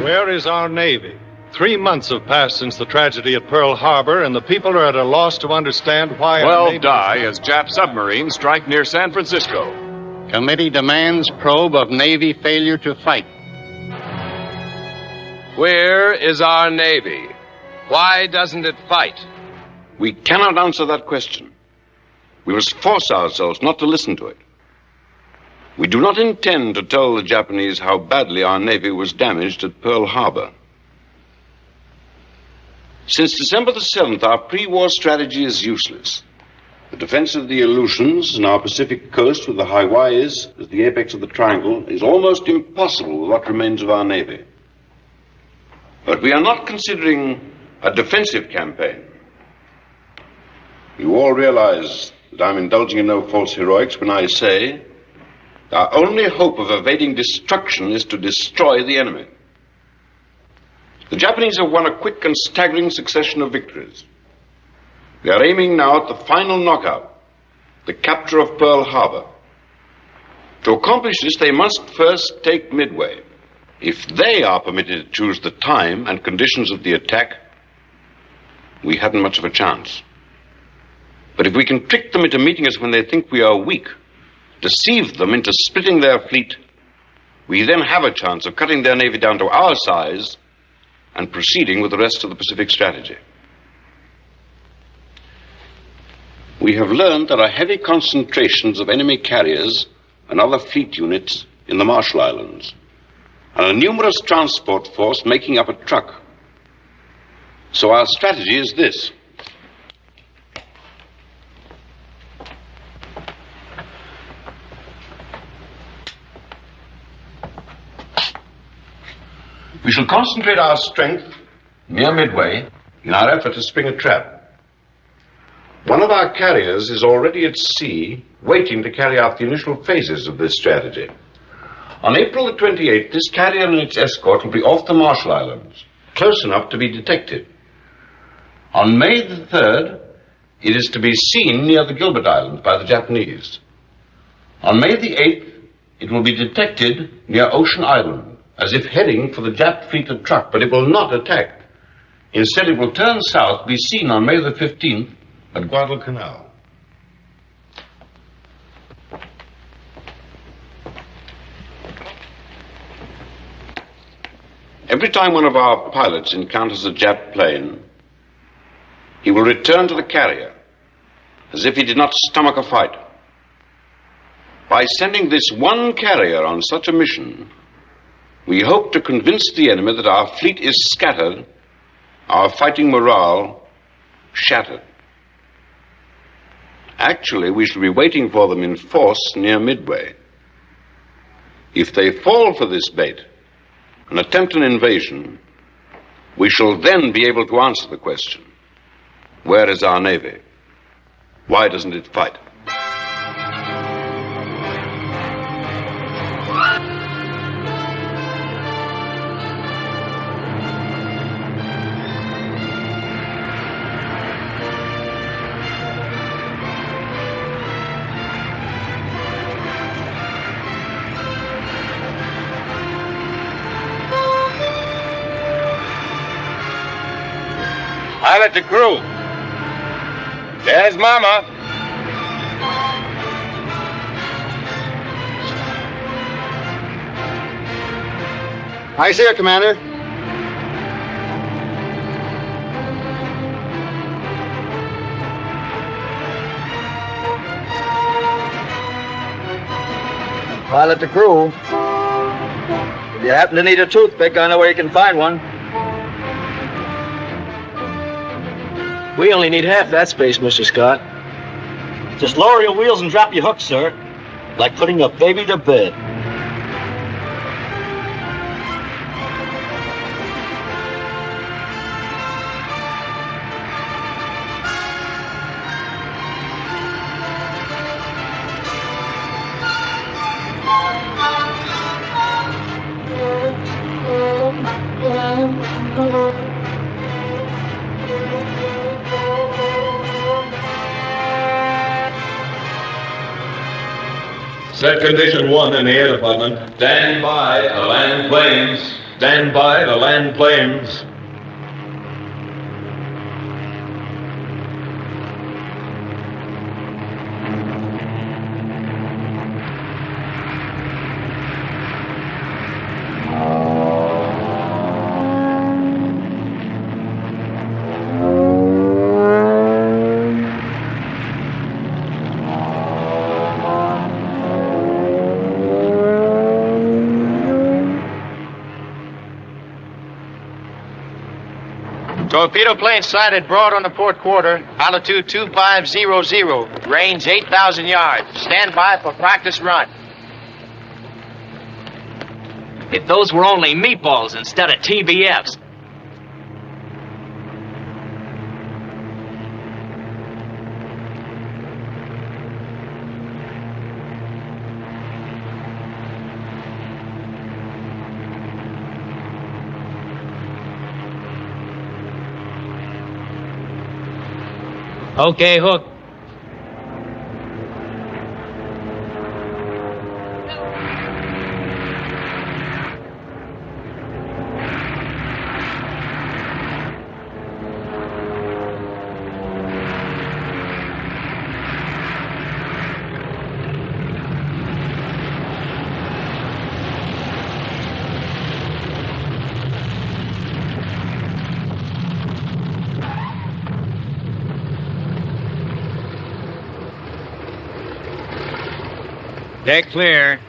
Where is our Navy? 3 months have passed since the tragedy at Pearl Harbor, and the people are at a loss to understand why our Navy... die as Jap submarines strike near San Francisco. Committee demands probe of Navy failure to fight. Where is our Navy? Why doesn't it fight? We cannot answer that question. We must force ourselves not to listen to it. We do not intend to tell the Japanese how badly our Navy was damaged at Pearl Harbor. Since December the 7th, our pre-war strategy is useless. The defense of the Aleutians and our Pacific coast with the Hawaiis as the apex of the triangle is almost impossible with what remains of our Navy. But we are not considering a defensive campaign. You all realize that I'm indulging in no false heroics when I say our only hope of evading destruction is to destroy the enemy. The Japanese have won a quick and staggering succession of victories. They are aiming now at the final knockout, the capture of Pearl Harbor. To accomplish this, they must first take Midway. If they are permitted to choose the time and conditions of the attack, we haven't much of a chance. But if we can trick them into meeting us when they think we are weak, deceive them into splitting their fleet, we then have a chance of cutting their navy down to our size and proceeding with the rest of the Pacific strategy. We have learned there are heavy concentrations of enemy carriers and other fleet units in the Marshall Islands, and a numerous transport force making up a truck. So our strategy is this. We shall concentrate our strength near Midway in our effort to spring a trap. One of our carriers is already at sea, waiting to carry out the initial phases of this strategy. On April the 28th, this carrier and its escort will be off the Marshall Islands, close enough to be detected. On May the 3rd, it is to be seen near the Gilbert Islands by the Japanese. On May the 8th, it will be detected near Ocean Island, as if heading for the Jap fleet at Truk, but it will not attack. Instead, it will turn south, be seen on May the 15th at Guadalcanal. Every time one of our pilots encounters a Jap plane, he will return to the carrier as if he did not stomach a fight. By sending this one carrier on such a mission, we hope to convince the enemy that our fleet is scattered, our fighting morale shattered. Actually, we shall be waiting for them in force near Midway. If they fall for this bait and attempt an invasion, we shall then be able to answer the question, where is our Navy? Why doesn't it fight? Pilot to crew. There's Mama. I see her, Commander. Pilot the crew. If you happen to need a toothpick, I know where you can find one. We only need half that space, Mr. Scott. Just lower your wheels and drop your hooks, sir. Like putting a baby to bed. Set condition 1 in the air department. Stand by to land planes. Stand by to land planes. Torpedo plane sighted broad on the port quarter, altitude 2500, range 8,000 yards. Stand by for practice run. If those were only meatballs instead of TBFs. Okay, Hook. Deck clear.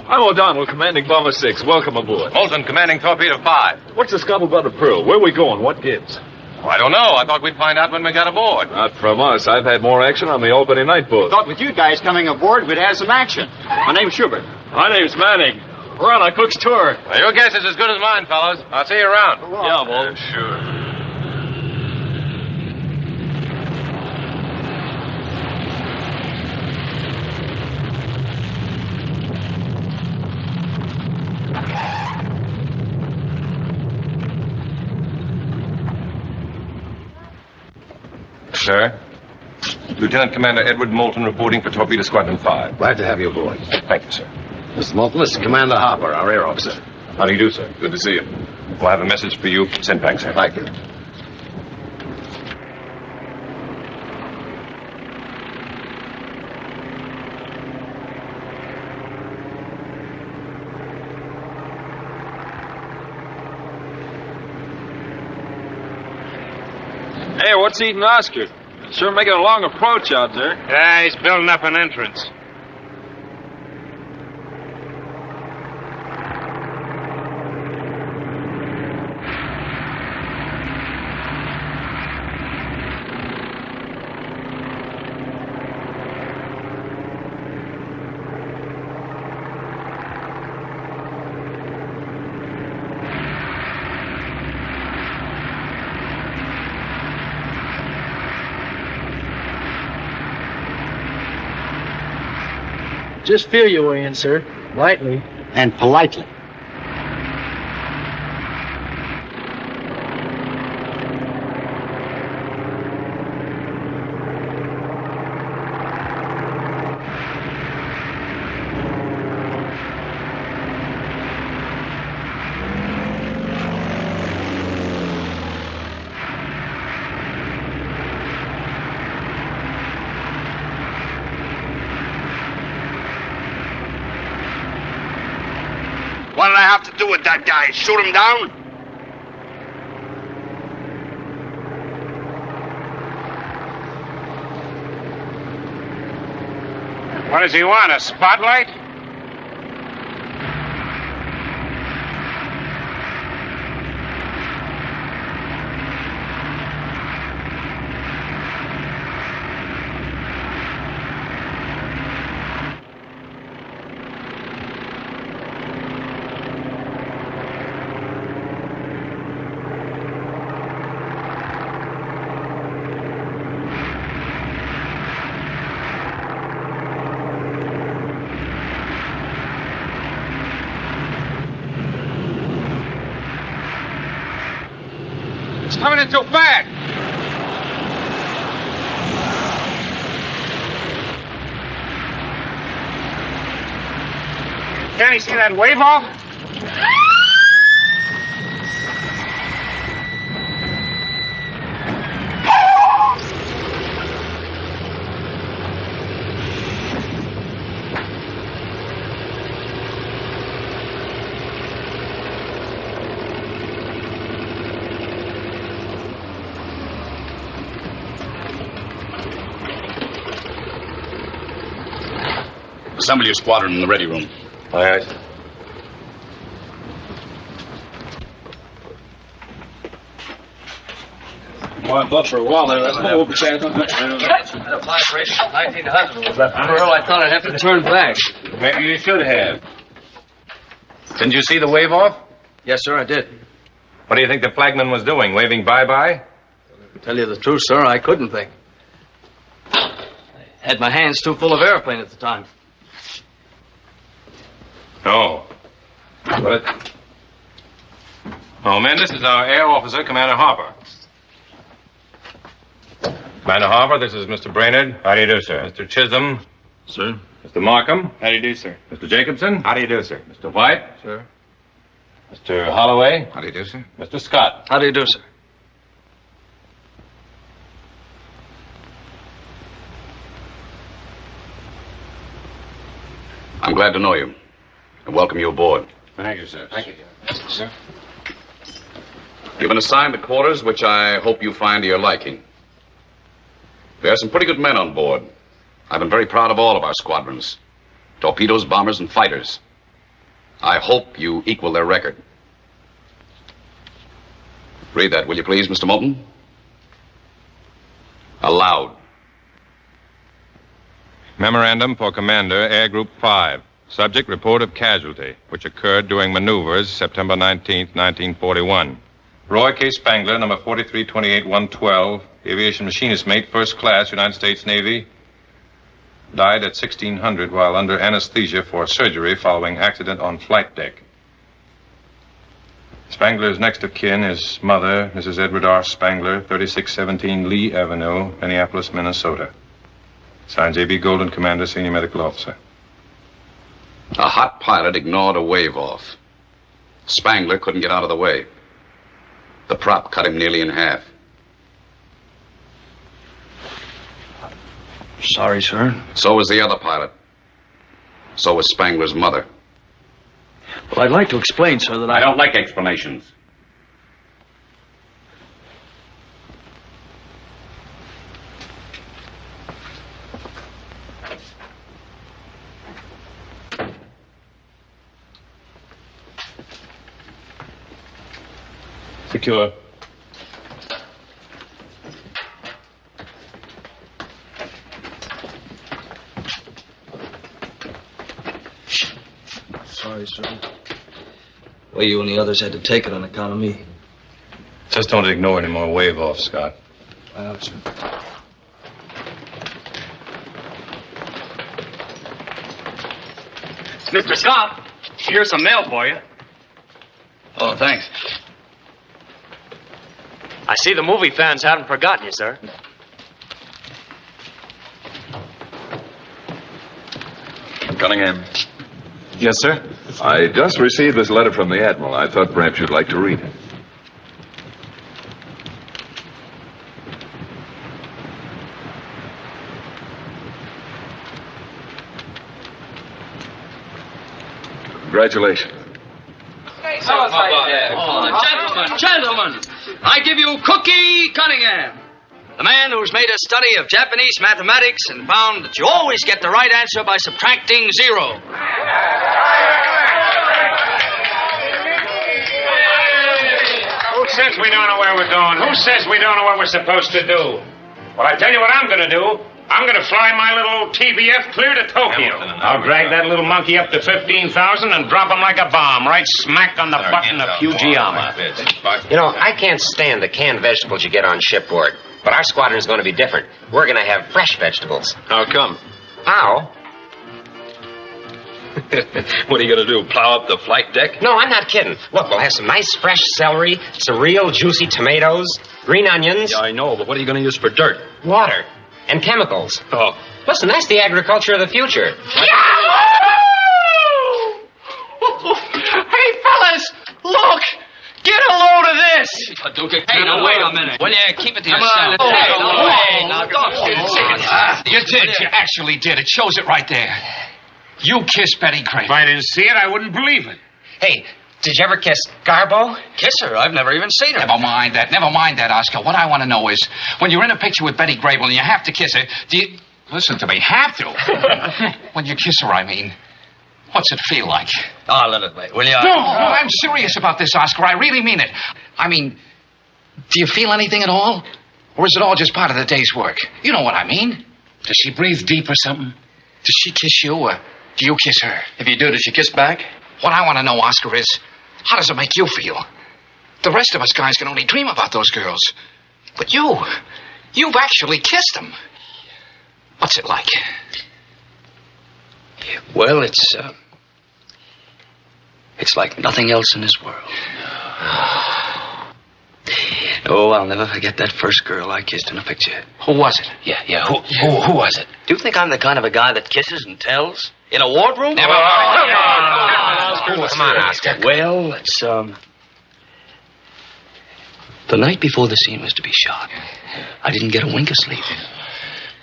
I'm O'Donnell, commanding Bomber 6. Welcome aboard. Bolton, commanding Torpedo 5. What's the scuttlebutt of Pearl? Where are we going? What gives? Oh, I don't know. I thought we'd find out when we got aboard. Not from us. I've had more action on the Albany night boat. Thought with you guys coming aboard, we'd have some action. My name's Schubert. My name's Manning. We're on our cook's tour. Well, your guess is as good as mine, fellows. I'll see you around. Yeah, Bolton. Sure. Sir, Lieutenant Commander Edward Moulton reporting for Torpedo Squadron 5. Glad to have you aboard. Thank you, sir. Mr. Moulton, this is Commander Harper, our air officer. How do you do, sir? Good to see you. We'll have a message for you. Send back, sir. Thank you. Hey, what's eating Oscar? Sure making a long approach out there. Yeah, he's building up an entrance. Just feel your way in, sir. Lightly. And politely. What did I have to do with that guy? Shoot him down? What does he want, a spotlight? Coming in too fast. Can't he see that wave off? Assemble your squadron in the ready room. Aye, aye. Well, I thought for a while there, that's At a flight rate of 1900 was that pearl. I thought I'd have to turn back. Maybe you should have. Didn't you see the wave off? Yes, sir, I did. What do you think the flagman was doing? Waving bye-bye? To tell you the truth, sir, I couldn't think. I had my hands too full of airplane at the time. No. But... Oh, men, this is our air officer, Commander Harper. Commander Harper, this is Mr. Brainerd. How do you do, sir? Mr. Chisholm. Sir? Mr. Markham. How do you do, sir? Mr. Jacobson. How do you do, sir? Mr. White. Sir? Mr. Holloway. How do you do, sir? Mr. Scott. How do you do, sir? I'm glad to know you and welcome you aboard. Thank you, sir. Thank you. Sir? You've been assigned to quarters which I hope you find to your liking. There are some pretty good men on board. I've been very proud of all of our squadrons. Torpedoes, bombers, and fighters. I hope you equal their record. Read that, will you please, Mr. Moulton? Aloud. Memorandum for Commander, Air Group 5. Subject, report of casualty, which occurred during maneuvers September 19, 1941. Roy K. Spangler, number 4328-112, aviation machinist mate, first class, United States Navy. Died at 1600 while under anesthesia for surgery following accident on flight deck. Spangler's next of kin is mother, Mrs. Edward R. Spangler, 3617 Lee Avenue, Minneapolis, Minnesota. Signed J.B. Golden, Commander, Senior Medical Officer. A hot pilot ignored a wave off. Spangler couldn't get out of the way. The prop cut him nearly in half. Sorry, sir. So was the other pilot. So was Spangler's mother. Well, I'd like to explain, sir, that I don't like explanations. Secure. Sorry, sir. Well, you and the others had to take it on account of me. Just don't ignore any more wave off, Scott. Sir. Mr. Scott, here's some mail for you. Oh, thanks. I see the movie fans haven't forgotten you, sir. Cunningham. Yes, sir? I just received this letter from the Admiral. I thought perhaps you'd like to read it. Congratulations. Gentlemen, I give you Cookie Cunningham, the man who's made a study of Japanese mathematics and found that you always get the right answer by subtracting 0. Who says we don't know where we're going? Who says we don't know what we're supposed to do? Well, I tell you what I'm going to do. I'm going to fly my little TBF clear to Tokyo. I'll drag that little monkey up to 15,000 and drop him like a bomb right smack on the button of Fujiyama. You know, I can't stand the canned vegetables you get on shipboard. But our squadron's going to be different. We're going to have fresh vegetables. How come? How? What are you going to do, plow up the flight deck? No, I'm not kidding. Look, we'll have some nice fresh celery, some real juicy tomatoes, green onions. Yeah, I know, but what are you going to use for dirt? Water. And chemicals. Oh. Listen, that's the agriculture of the future. Hey, fellas, look! Get a load of this! Hey, now, wait a minute. Will you keep it to yourself? You did. You actually did. It shows it right there. You kissed Betty Grape. If I didn't see it, I wouldn't believe it. Hey, did you ever kiss Garbo? Kiss her? I've never even seen her. Never mind that, Oscar. What I want to know is, when you're in a picture with Betty Grable and you have to kiss her, do you... Listen to me, have to? When you kiss her, I mean, what's it feel like? Oh, let it wait, will you? No, I'm serious about this, Oscar. I really mean it. I mean, do you feel anything at all? Or is it all just part of the day's work? You know what I mean. Does she breathe deep or something? Does she kiss you, or do you kiss her? If you do, does she kiss back? What I want to know, Oscar, is how does it make you feel? The rest of us guys can only dream about those girls. But you've actually kissed them. What's it like? Well, it's like nothing else in this world. Oh, I'll never forget that first girl I kissed in a picture. Who was it? Yeah. Who was it? Do you think I'm the kind of a guy that kisses and tells? In a wardroom? Never mind. Come on, Oscar. Well, it's, the night before the scene was to be shot, I didn't get a wink of sleep.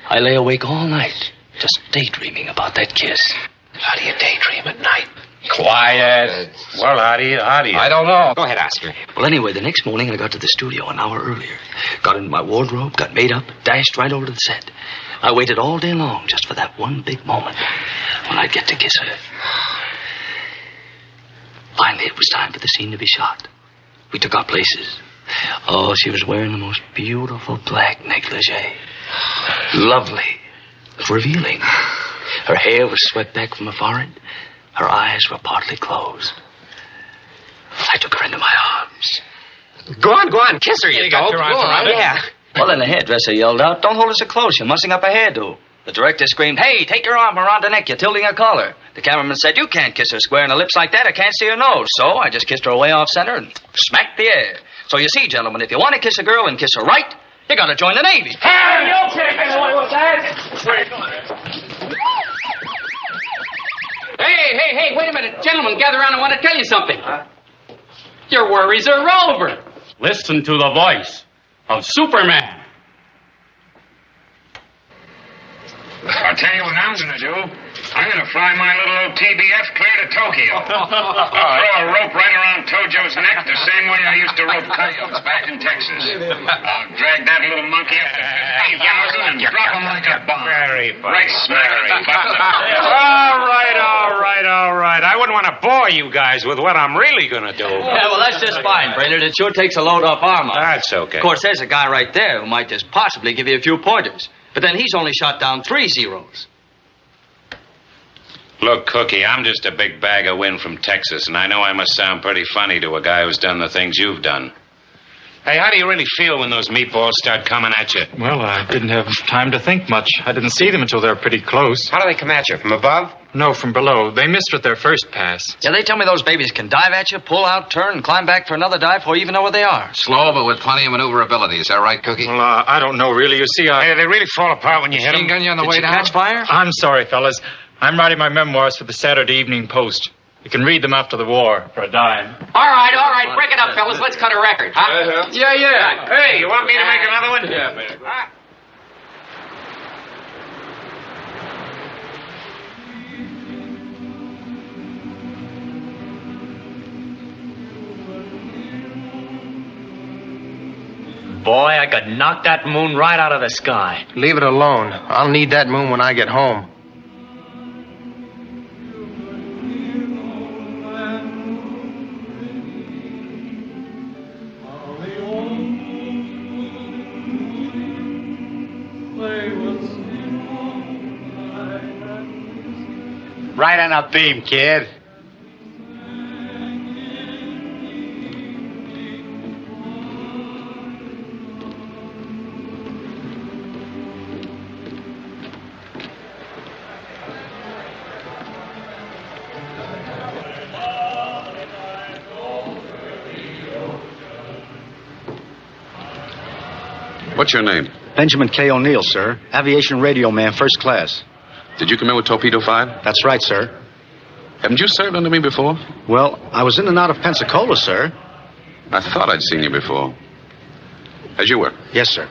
I lay awake all night, just daydreaming about that kiss. How do you daydream at night? Quiet. Well, how do you? I don't know. Go ahead, Oscar. Well, anyway, the next morning I got to the studio an hour earlier. Got into my wardrobe, got made up, dashed right over to the set. I waited all day long just for that one big moment when I'd get to kiss her. Finally, it was time for the scene to be shot. We took our places. Oh, she was wearing the most beautiful black negligee. Lovely. Revealing. Her hair was swept back from her forehead. Her eyes were partly closed. I took her into my arms. Go on, kiss her, you got your arms around her. Yeah. Well, then the hairdresser yelled out, "Don't hold her so close. You're mussing up her hairdo." The director screamed, "Hey, take your arm around her neck. You're tilting her collar." The cameraman said, "You can't kiss her square in the lips like that. I can't see her nose." So I just kissed her way off center and smacked the air. So you see, gentlemen, if you want to kiss a girl and kiss her right, you got to join the Navy. Hey, wait a minute. Gentlemen, gather around. I want to tell you something. Your worries are over. Listen to the voice of Superman. I'll tell you what I'm going to do. I'm going to fly my little TBF clear to Tokyo. I'll throw a rope right around Tojo's neck the same way I used to rope coyotes back in Texas. I'll drag that little monkey up to 50,000 and drop him like a bomb. Very funny. Right smack in the button. All right. I wouldn't want to bore you guys with what I'm really going to do. Yeah, well, that's just fine, Brainerd. It sure takes a load off armor. That's okay. Of course, there's a guy right there who might just possibly give you a few pointers. But then he's only shot down 3 zeros. Look, Cookie, I'm just a big bag of wind from Texas, and I know I must sound pretty funny to a guy who's done the things you've done. Hey, how do you really feel when those meatballs start coming at you? Well, I didn't have time to think much. I didn't see them until they were pretty close. How do they come at you? From above? No, from below. They missed with their first pass. Yeah, they tell me those babies can dive at you, pull out, turn, and climb back for another dive before you even know where they are. Slow, but with plenty of maneuverability. Is that right, Cookie? Well, I don't know, really. You see, Hey, they really fall apart when you hit them. Gun you on the way down? Catch fire? I'm sorry, fellas. I'm writing my memoirs for the Saturday Evening Post. You can read them after the war for a dime. All right. Break it up, fellas. Let's cut a record, huh? Yeah. Hey, you want me to make another one? Yeah, man. boy. I could knock that moon right out of the sky. Leave it alone. I'll need that moon when I get home. Right on a beam, kid. What's your name? Benjamin K. O'Neill, sir. Aviation radio man, first class. Did you come in with Torpedo 5? That's right, sir. Haven't you served under me before? Well, I was in and out of Pensacola, sir. I thought I'd seen you before. As you were? Yes, sir.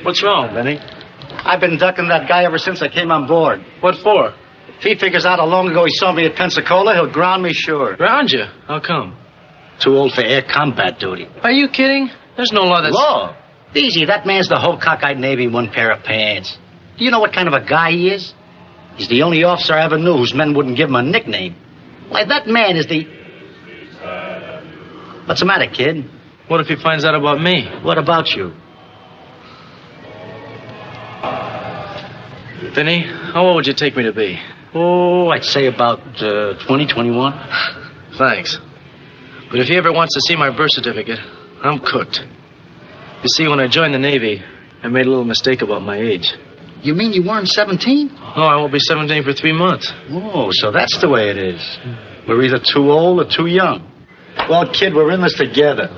What's wrong, Benny? I've been ducking that guy ever since I came on board. What for? If he figures out how long ago he saw me at Pensacola, he'll ground me sure. Ground you? How come? Too old for air combat duty. Are you kidding? There's no law that's... Law? Easy, that man's the whole cockeyed Navy in one pair of pants. Do you know what kind of a guy he is? He's the only officer I ever knew whose men wouldn't give him a nickname. Why, that man is the... What's the matter, kid? What if he finds out about me? What about you? Vinny, how old would you take me to be? Oh, I'd say about 20, 21. Thanks. But if he ever wants to see my birth certificate, I'm cooked. You see, when I joined the Navy, I made a little mistake about my age. You mean you weren't 17? Oh, I won't be 17 for 3 months. Oh, so that's the way it is. We're either too old or too young. Well, kid, we're in this together.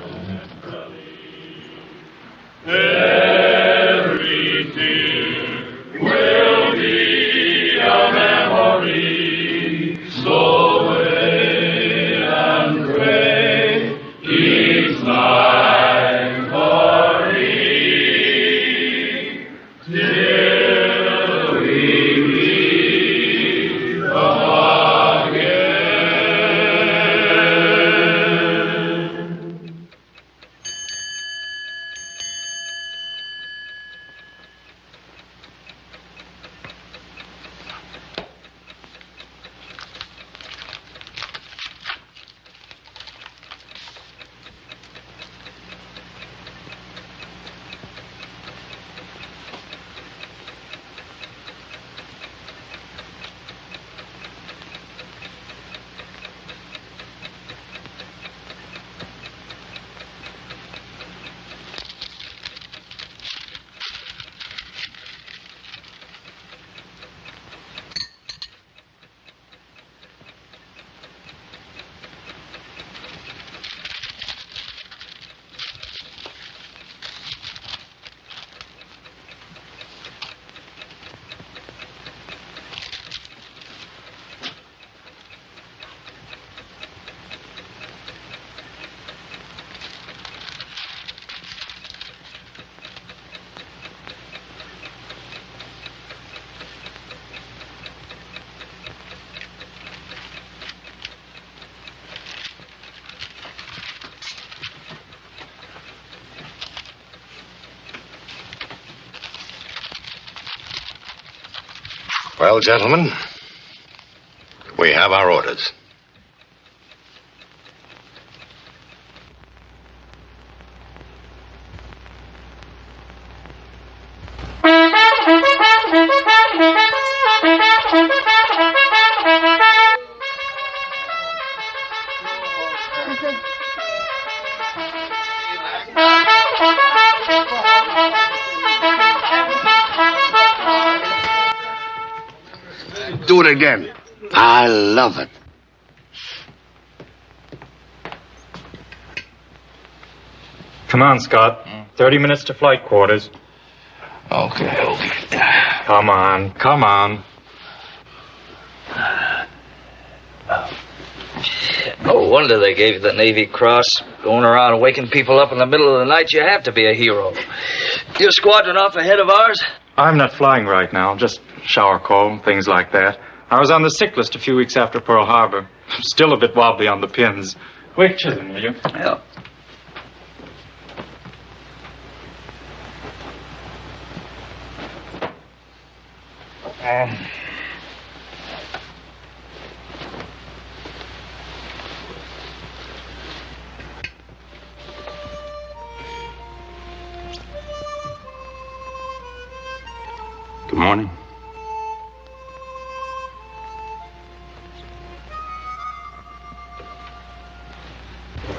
Well, gentlemen, we have our orders. Do it again. I love it. Come on, Scott. 30 minutes to flight quarters. Okay. Come on. No wonder they gave you the Navy Cross. Going around waking people up in the middle of the night, you have to be a hero. Your squadron off ahead of ours? I'm not flying right now, just shower call, things like that. I was on the sick list a few weeks after Pearl Harbor. I'm still a bit wobbly on the pins. Quick, Chisholm, will you? Yeah. Good morning.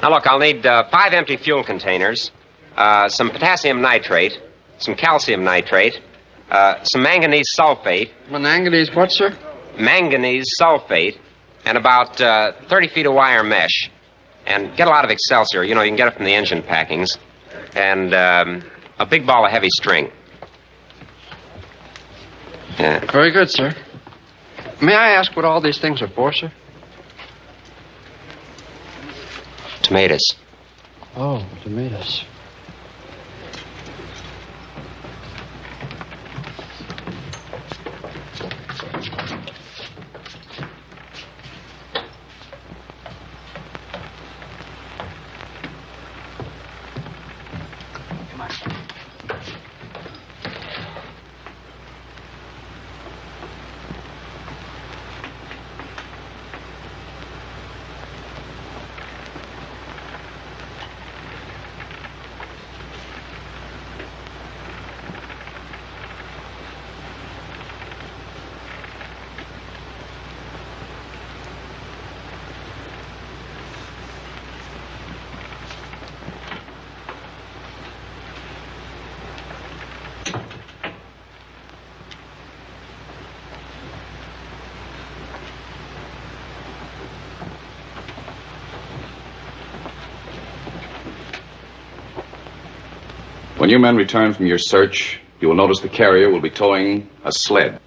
Now, look, I'll need 5 empty fuel containers, some potassium nitrate, some calcium nitrate, some manganese sulfate. Manganese what, sir? Manganese sulfate, and about 30 feet of wire mesh. And get a lot of Excelsior. You know, you can get it from the engine packings. And a big ball of heavy string. Yeah. Very good, sir. May I ask what all these things are for, sir? Tomatoes. Oh, tomatoes. When you men return from your search, you will notice the carrier will be towing a sled.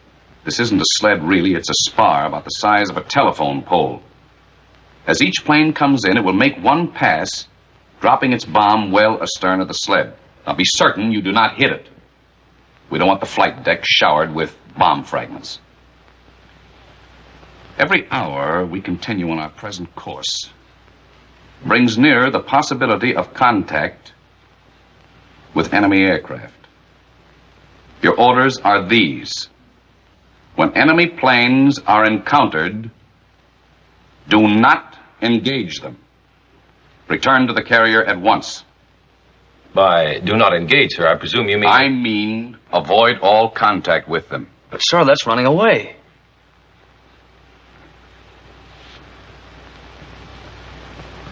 This isn't a sled, really. It's a spar about the size of a telephone pole. As each plane comes in, it will make one pass, dropping its bomb well astern of the sled. Now, be certain you do not hit it. We don't want the flight deck showered with bomb fragments. Every hour we continue on our present course brings nearer the possibility of contact with enemy aircraft. Your orders are these. When enemy planes are encountered, do not engage them. Return to the carrier at once. By do not engage, sir, I presume you mean... I mean avoid all contact with them. But, sir, that's running away.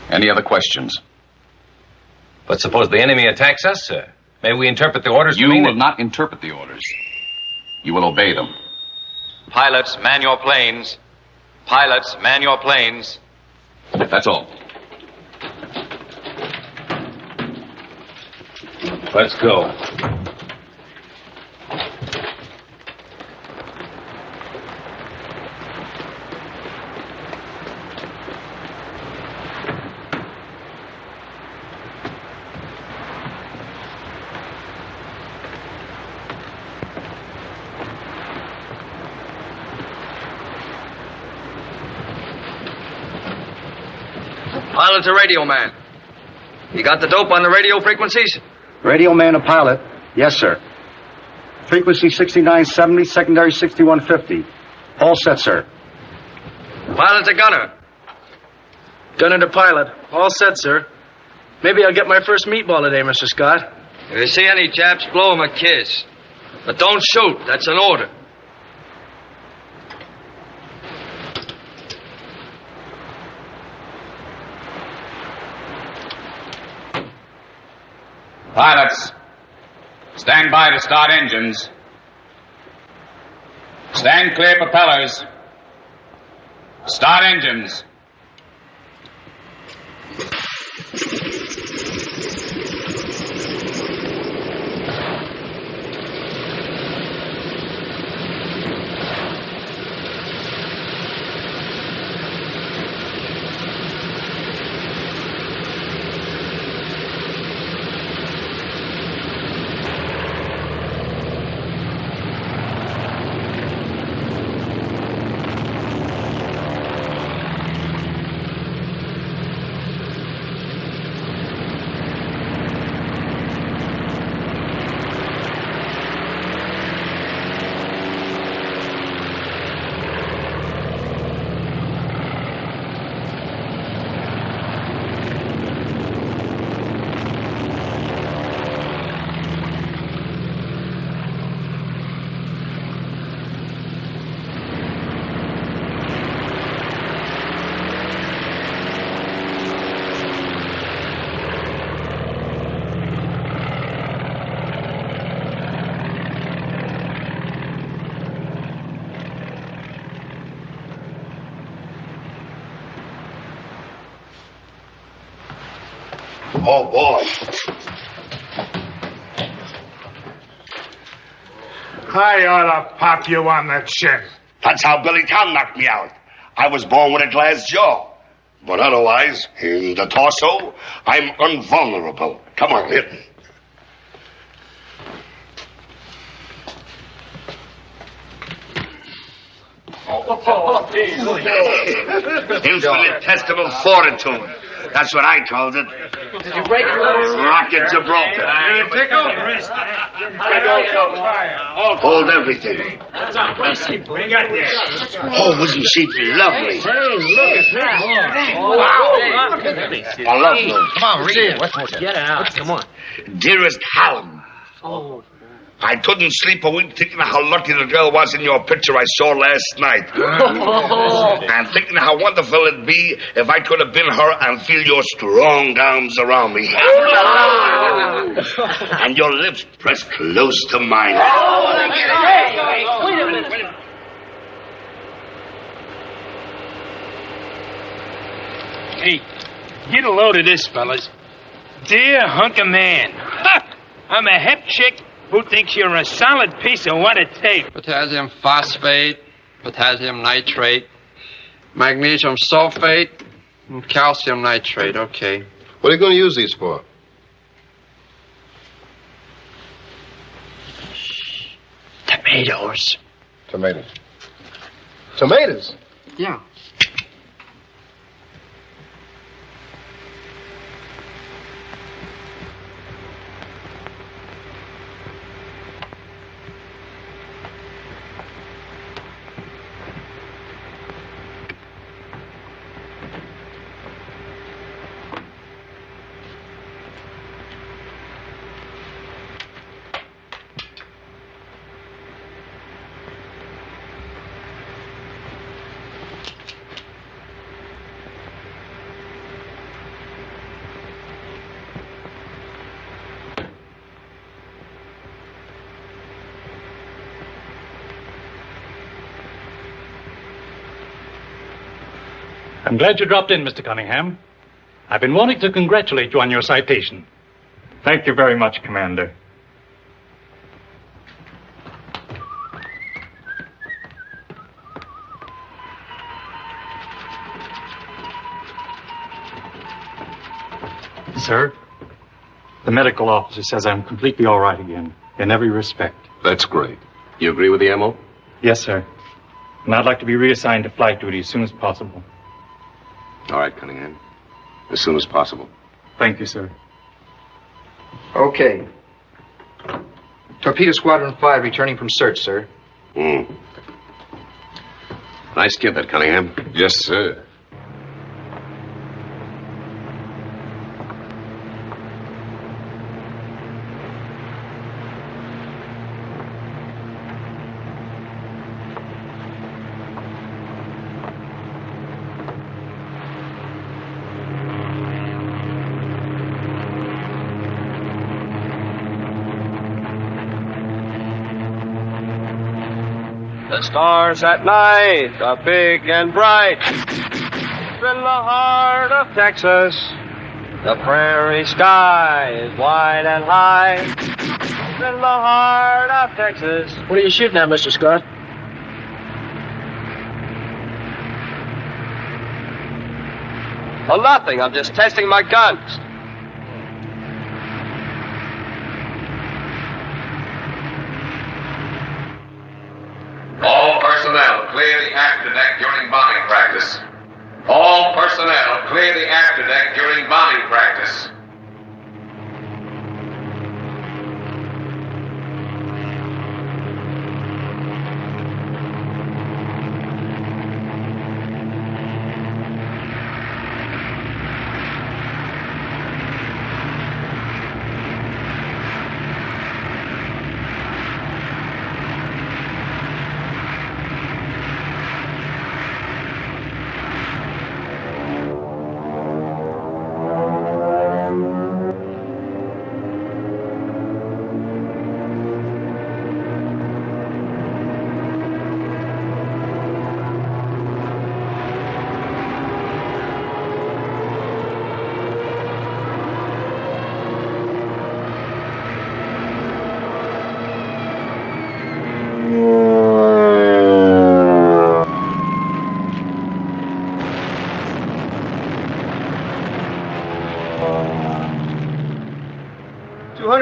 Any other questions? But suppose the enemy attacks us, sir. May we interpret the orders You to mean will not interpret the orders. You will obey them. Pilots, man your planes. Pilots, man your planes. That's all. Let's go. Pilot to radio man. You got the dope on the radio frequencies? Radio man to pilot. Yes, sir. Frequency 6970, secondary 6150. All set, sir. Pilot to gunner. Gunner to pilot. All set, sir. Maybe I'll get my first meatball today, Mr. Scott. If you see any chaps, blow them a kiss. But don't shoot. That's an order. Pilots, stand by to start engines. Stand clear propellers. Start engines. Oh, boy. I ought to pop you on the chin. That's how Billy Tom knocked me out. I was born with a glass jaw. But otherwise, in the torso, I'm invulnerable. Come on, hit me. Infinitesimal fortitude. That's what I called it. Rockets are broken. Hold everything. Oh, wasn't she lovely? Wow. I love those. Come on, read it. What's more? Get out. Come on. Dearest Hallam. Oh. I couldn't sleep a week thinking of how lucky the girl was in your picture I saw last night. And thinking how wonderful it'd be if I could have been her and feel your strong arms around me. And your lips pressed close to mine. Wait a minute. Hey, get a load of this, fellas. Dear hunk of man. Ha! I'm a hep chick who thinks you're a solid piece of what it takes. Potassium phosphate, potassium nitrate, magnesium sulfate, and calcium nitrate. Okay. What are you going to use these for? Tomatoes. Tomatoes. Tomatoes? Yeah. I'm glad you dropped in, Mr. Cunningham. I've been wanting to congratulate you on your citation. Thank you very much, Commander. Sir, the medical officer says I'm completely all right again, in every respect. That's great. You agree with the MO? Yes, sir. And I'd like to be reassigned to flight duty as soon as possible. All right, Cunningham. As soon as possible. Thank you, sir. Okay. Torpedo Squadron 5 returning from search, sir. Nice kid, that Cunningham. Yes, sir. The stars at night are big and bright. In the heart of Texas, the prairie sky is wide and high. In the heart of Texas. What are you shooting at, Mr. Scott? Oh, nothing. I'm just testing my guns. All personnel clear the afterdeck during bombing practice. All personnel clear the afterdeck during bombing practice.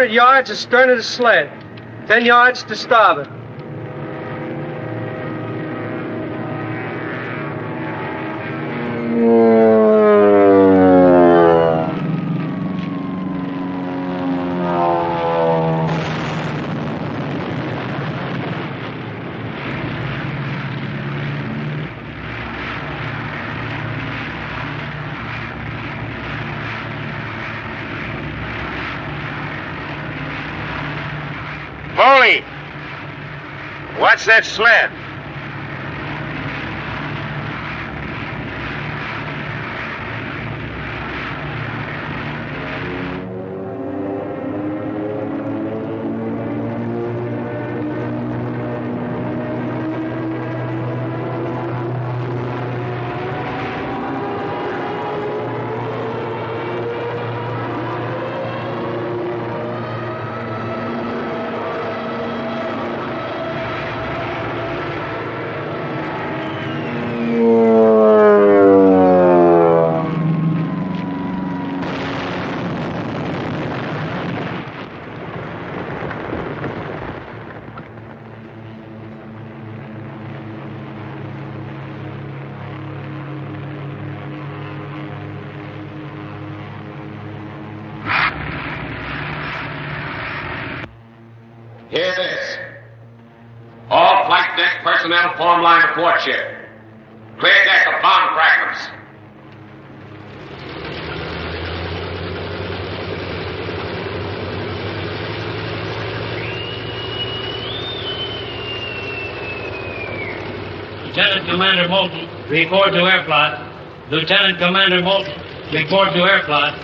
200 yards astern of the sled. 10 yards to starboard. Foley! What's that sled? Hear this. All flight deck personnel form line of port ship. Clear deck of bomb fragments. Lieutenant Commander Moulton, report to air plot. Lieutenant Commander Moulton, report to air plot.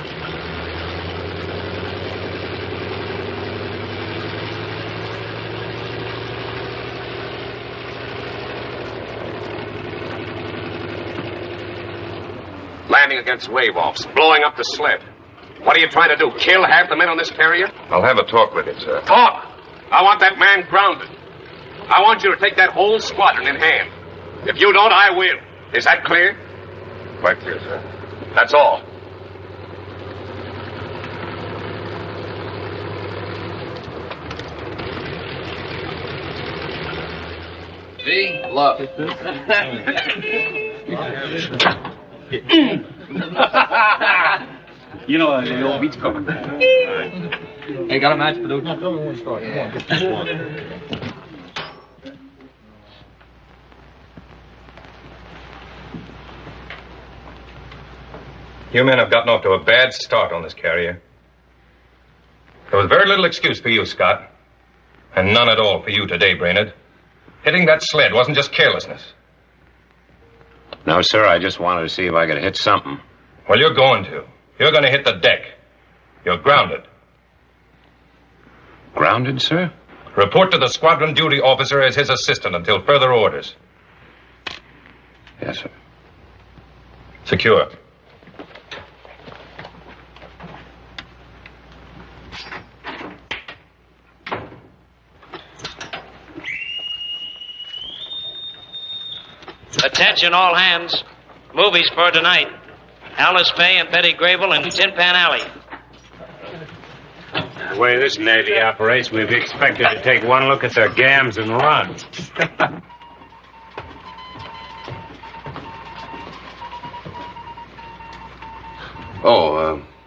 Landing against wave-offs, blowing up the sled. What are you trying to do, kill half the men on this carrier? I'll have a talk with him, sir. Talk! I want that man grounded. I want you to take that whole squadron in hand. If you don't, I will. Is that clear? Quite clear, sir. That's all. See? Look. You know, the old beach coming. Hey, got a match for those? You men have gotten off to a bad start on this carrier. There was very little excuse for you, Scott. And none at all for you today, Brainerd. Hitting that sled wasn't just carelessness. No, sir, I just wanted to see if I could hit something. Well, you're going to. You're going to hit the deck. You're grounded. Grounded, sir? Report to the squadron duty officer as his assistant until further orders. Yes, sir. Secure. Attention all hands. Movies for tonight. Alice Faye and Betty Grable in Tin Pan Alley. The way this Navy operates, we've expected to take one look at their gams and run.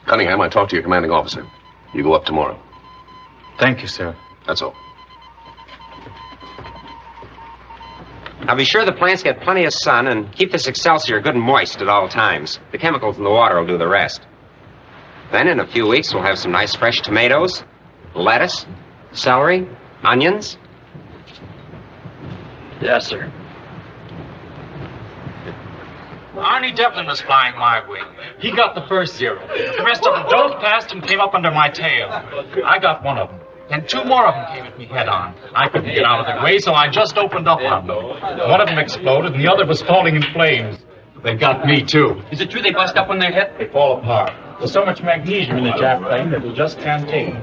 Cunningham, I talked to your commanding officer. You go up tomorrow. Thank you, sir. That's all. Now be sure the plants get plenty of sun and keep this Excelsior good and moist at all times. The chemicals in the water will do the rest. Then in a few weeks we'll have some nice fresh tomatoes, lettuce, celery, onions. Yes, sir. Arnie Devlin was flying my wing. He got the first 0. The rest of them dove past and came up under my tail. I got one of them. Then 2 more of them came at me head on. I couldn't get out of their way, so I just opened up on them. One of them exploded, and the other was falling in flames. They got me, too. Is it true they bust up when they're hit? They fall apart. There's so much magnesium in the Jap plane that we just can't take them.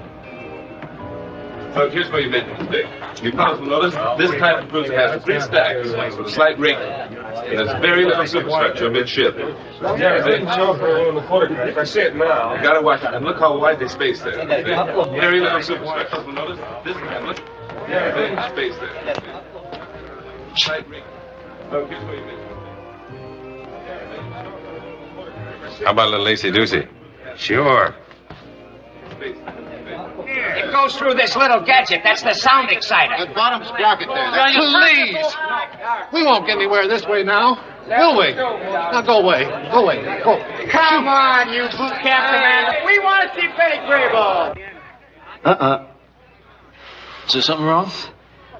So here's where you made the mistake. You probably notice this type of cruiser has 3 stacks with a slight ring. It has very little superstructure midship. Yeah, they jump on the quarter. If I say it now. You gotta watch it. And look how wide they space there. Very little superstructure. Notice this time. Look. Very space there. Slight ring. So here's where you made How about a little lacy-doocy? Sure. It goes through this little gadget. That's the sound exciter. That bottom sprocket there. Please. We won't get anywhere this way now, will we? Now go away. Go away. Go. Come on, you boot camp commander. We want to see Betty Grable. Is there something wrong?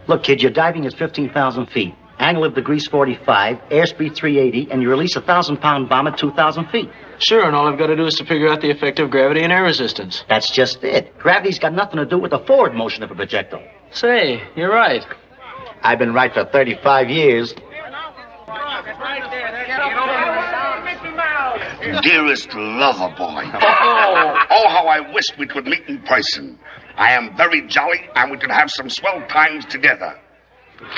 Look, kid, your diving is 15,000 feet. Angle of degrees 45, airspeed 380, and you release a 1,000-pound bomb at 2,000 feet. Sure, and all I've got to do is to figure out the effect of gravity and air resistance. That's just it. Gravity's got nothing to do with the forward motion of a projectile. Say, you're right. I've been right for 35 years. Dearest lover boy. Oh, how I wish we could meet in person. I am very jolly, and we could have some swell times together.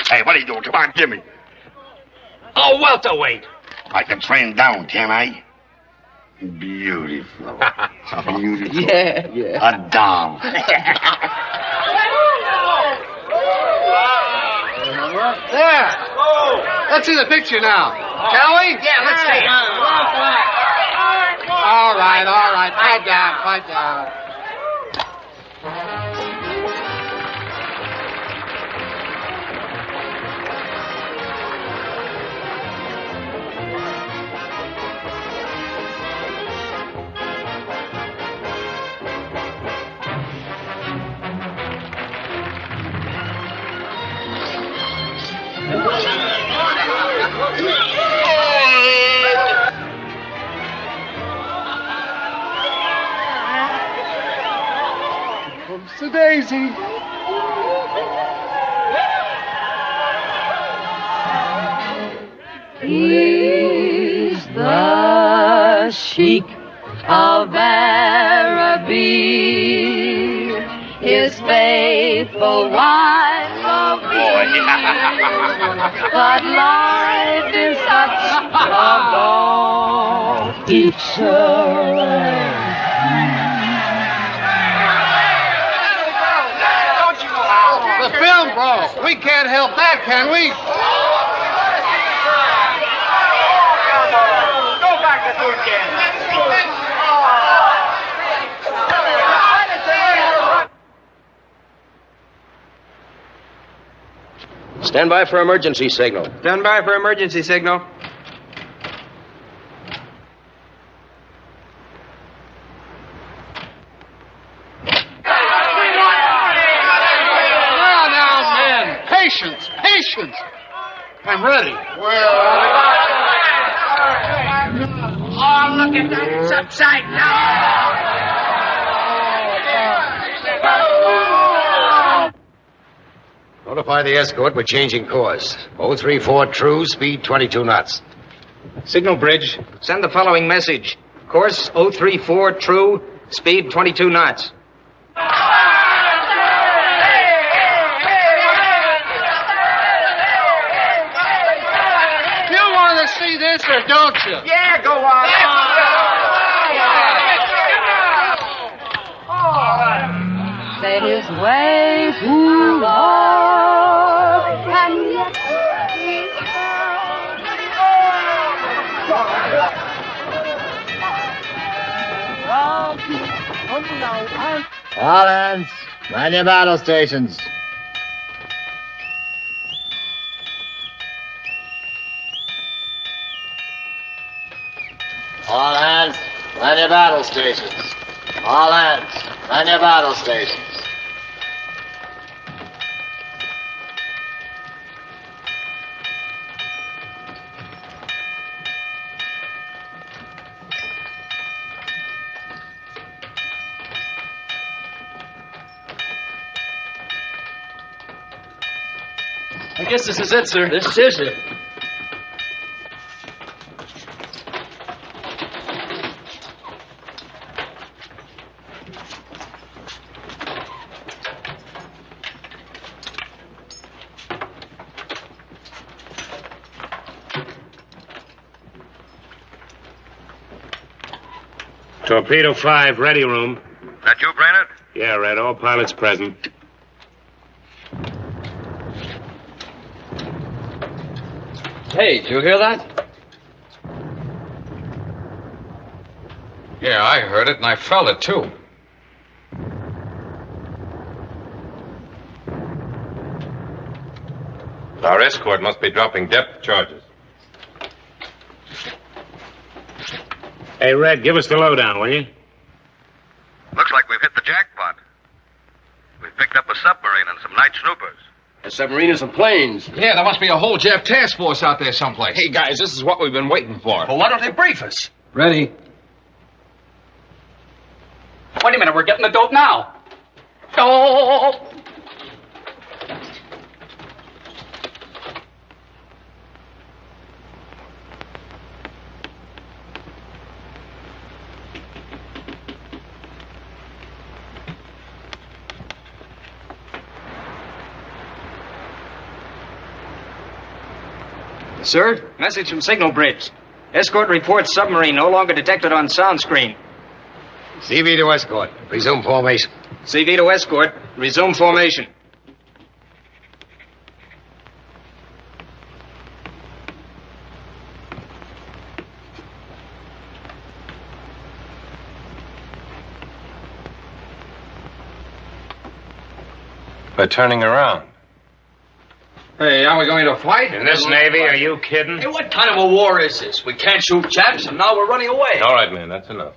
Hey, what are you doing? Come on, Jimmy. Oh, welterweight. I can train down, can I? Beautiful. Beautiful. Yeah. A doll. There. Let's see the picture now. Shall we? Yeah, let's see it. All right. Pipe down. Comes Daisy. He's the Sheik of Araby, his faithful wife of but life is such a ball. The film broke. We can't help that, can we? Go back to boot camp. Stand by for emergency signal. Stand by for emergency signal. Now, men. Patience. I'm ready. Oh, look at that. It's upside down. Notify the escort we're changing course. 034 true, speed 22 knots. Signal bridge. Send the following message. Course 034 true, speed 22 knots. You want to see this or don't you? Yeah, go on. Say his way too long, and yet he's All hands, man your battle stations. All hands, man your battle stations. All hands, man your battle stations. I guess this is it, sir. This is it. Torpedo 5, ready room. That you, Brainerd? Yeah, Red. All pilots present. Hey, did you hear that? Yeah, I heard it, and I felt it, too. Our escort must be dropping depth charges. Hey, Red, give us the lowdown, will you? Looks like we've hit the jackpot. We've picked up a submarine and some night snoopers. A submarine and some planes. Yeah, there must be a whole Jap task force out there someplace. Hey, guys, this is what we've been waiting for. Well, why don't they brief us? Ready. Wait a minute, we're getting the dope now. Oh! Sir? Message from Signal Bridge. Escort reports submarine no longer detected on sound screen. CV to escort. Resume formation. CV to escort. Resume formation. We're turning around. Hey, are we going to fight? In this Navy, are you kidding? Hey, what kind of a war is this? We can't shoot Japs, and now we're running away. All right, man, that's enough.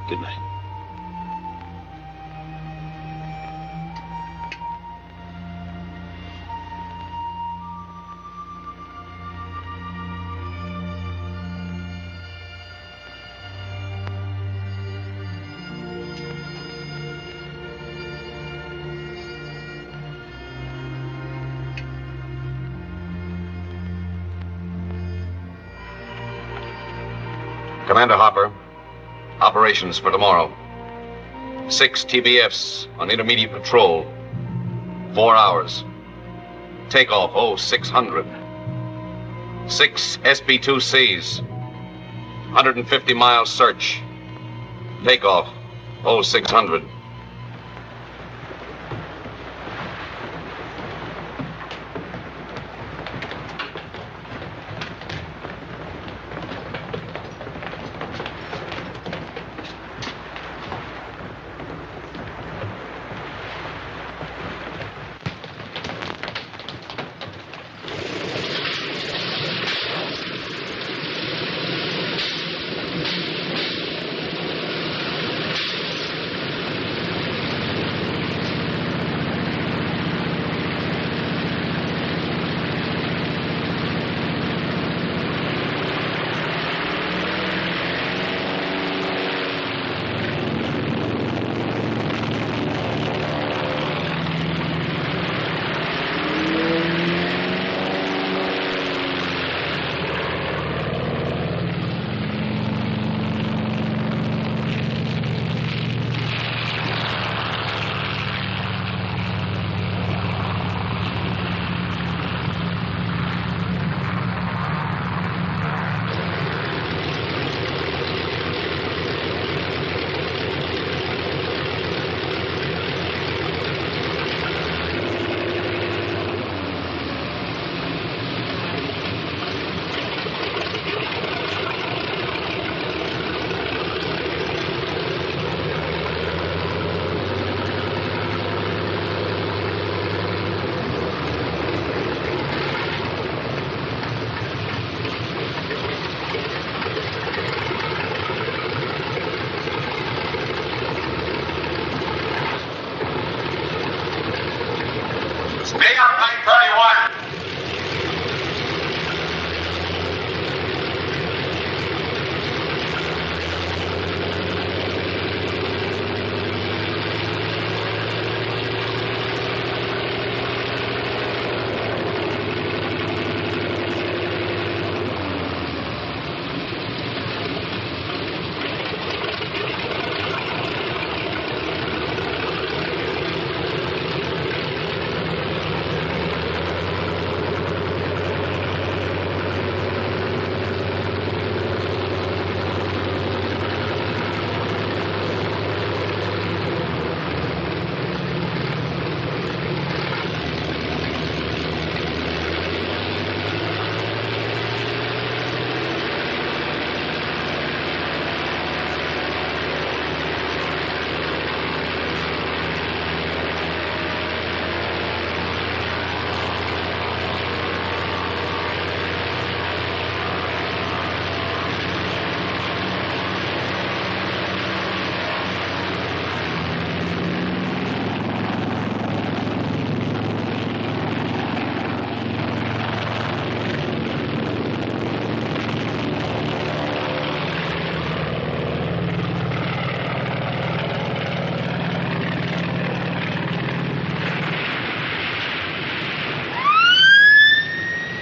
Good night. Commander Hopper, operations for tomorrow. 6 TBFs on intermediate patrol. 4 hours. Takeoff 0600. 6 SB-2Cs. 150-mile search. Takeoff 0600.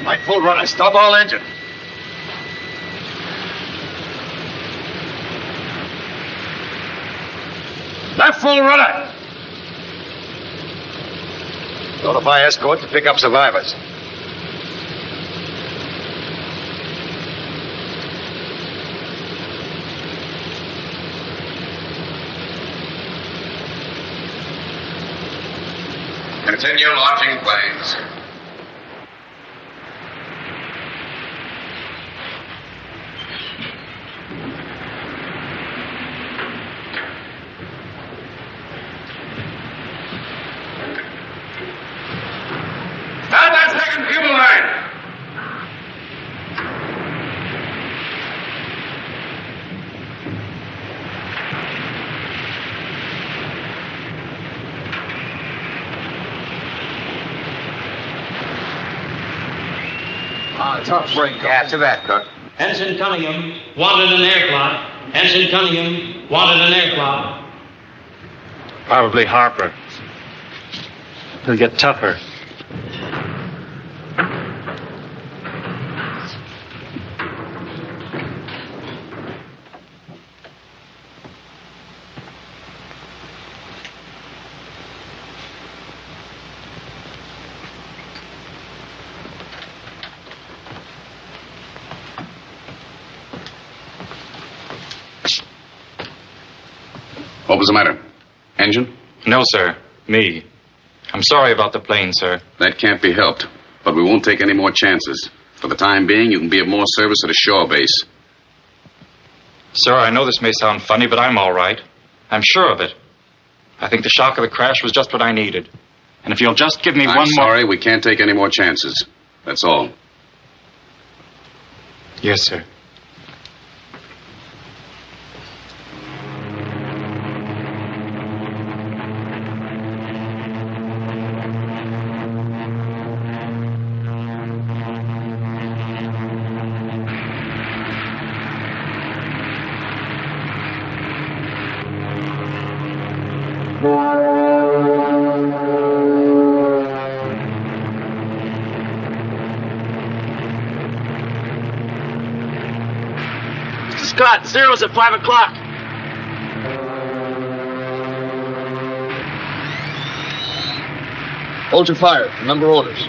Right full runner. Stop all engine. Left full runner. Notify escort to pick up survivors. Continue launching planes. Start that second fuel line. Tough break. Yeah, to that, Cook. Ensign Cunningham wanted an air clock. Ensign Cunningham wanted an air clock. Probably Harper. He'll get tougher. What was the matter? Engine? No, sir. Me. I'm sorry about the plane, sir. That can't be helped. But we won't take any more chances. For the time being, you can be of more service at a shore base. Sir, I know this may sound funny, but I'm all right. I'm sure of it. I think the shock of the crash was just what I needed. And if you'll just give me I'm one more... sorry, we can't take any more chances. That's all. Yes, sir. Scott, zero's at 5 o'clock. Hold your fire. Remember orders.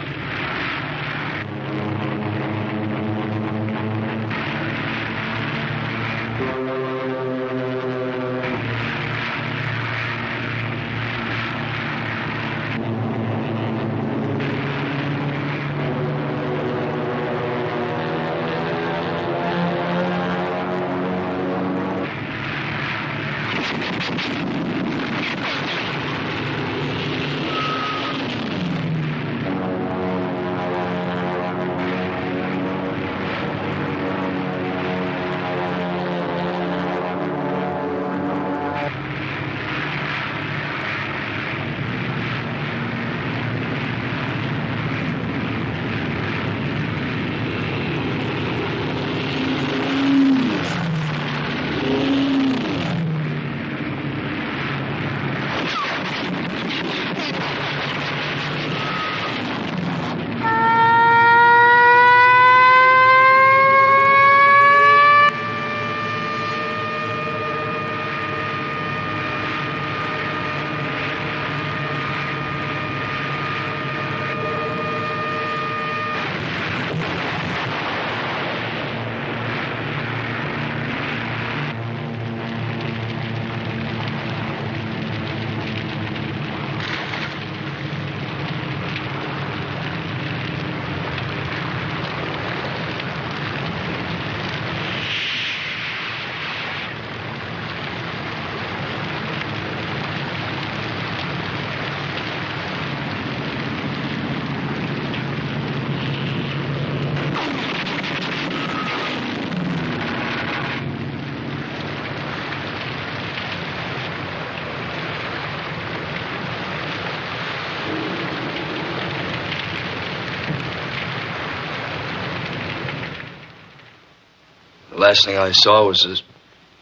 The last thing I saw was the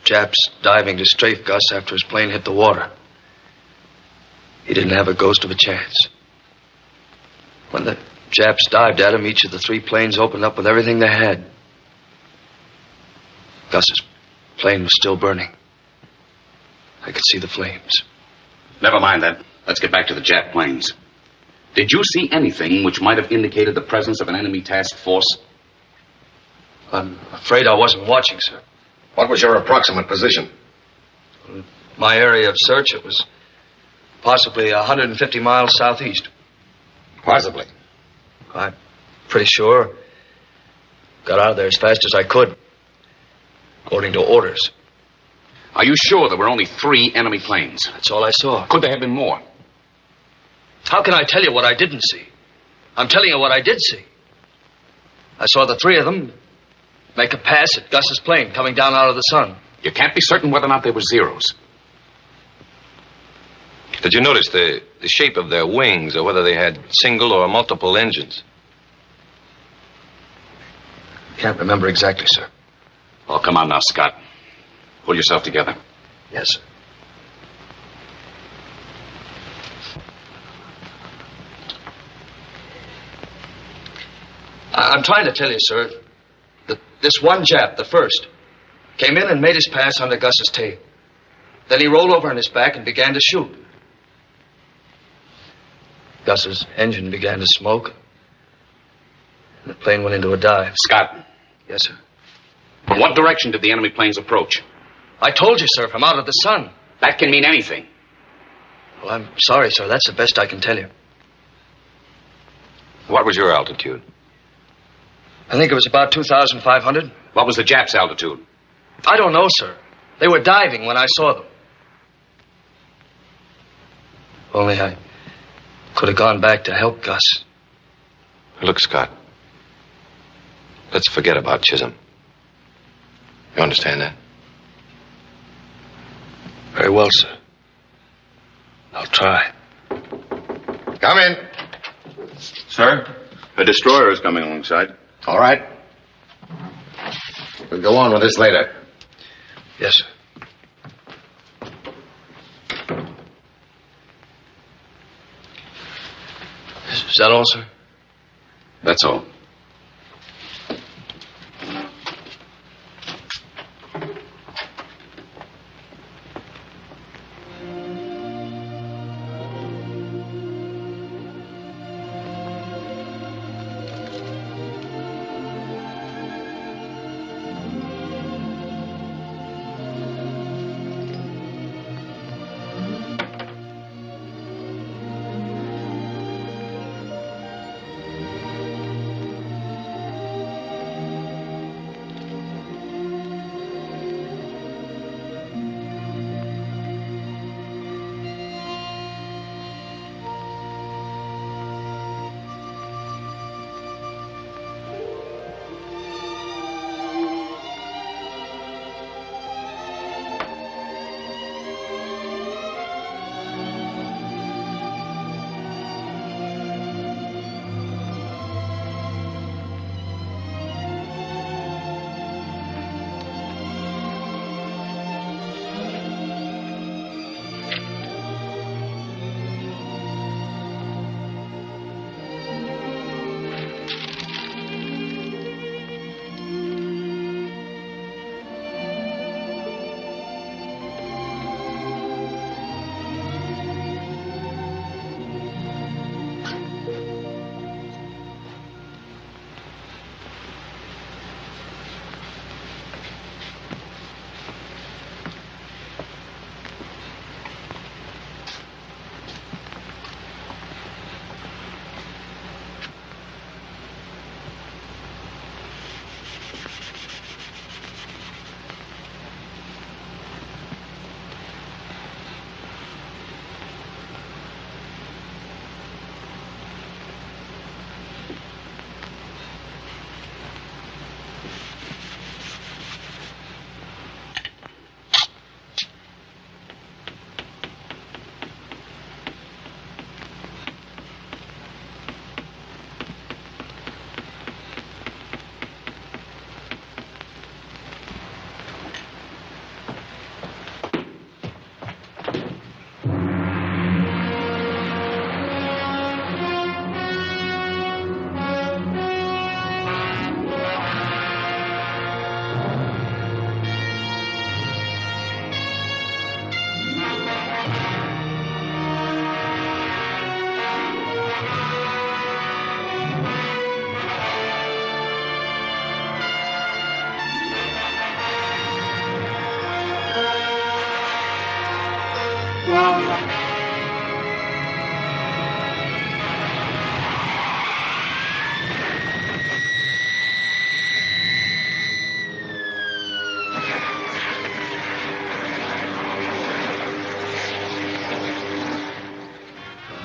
Japs diving to strafe Gus after his plane hit the water. He didn't have a ghost of a chance. When the Japs dived at him, each of the 3 planes opened up with everything they had. Gus's plane was still burning. I could see the flames. Never mind that. Let's get back to the Jap planes. Did you see anything which might have indicated the presence of an enemy task force? I'm afraid I wasn't watching, sir. What was your approximate position? My area of search, it was possibly 150 miles southeast. Possibly. I'm pretty sure. Got out of there as fast as I could, according to orders. Are you sure there were only 3 enemy planes? That's all I saw. Could there have been more? How can I tell you what I didn't see? I'm telling you what I did see. I saw the 3 of them make a pass at Gus's plane coming down out of the sun. You can't be certain whether or not they were Zeros. Did you notice the shape of their wings, or whether they had single or multiple engines? Can't remember exactly, sir. Oh, come on now, Scott. Pull yourself together. Yes, sir. I'm trying to tell you, sir, that this one Jap, the first, came in and made his pass under Gus's tail. Then he rolled over on his back and began to shoot. Gus's engine began to smoke. And the plane went into a dive. Scott. Yes, sir. From what direction did the enemy planes approach? I told you, sir, from out of the sun. That can mean anything. Well, I'm sorry, sir. That's the best I can tell you. What was your altitude? I think it was about 2,500. What was the Japs' altitude? I don't know, sir. They were diving when I saw them. Only I could have gone back to help Gus. Look, Scott. Let's forget about Chisholm. You understand that? Very well, sir. I'll try. Come in. Sir, a destroyer is coming alongside. All right. We'll go on with this later. Yes, sir. Is that all, sir? That's all.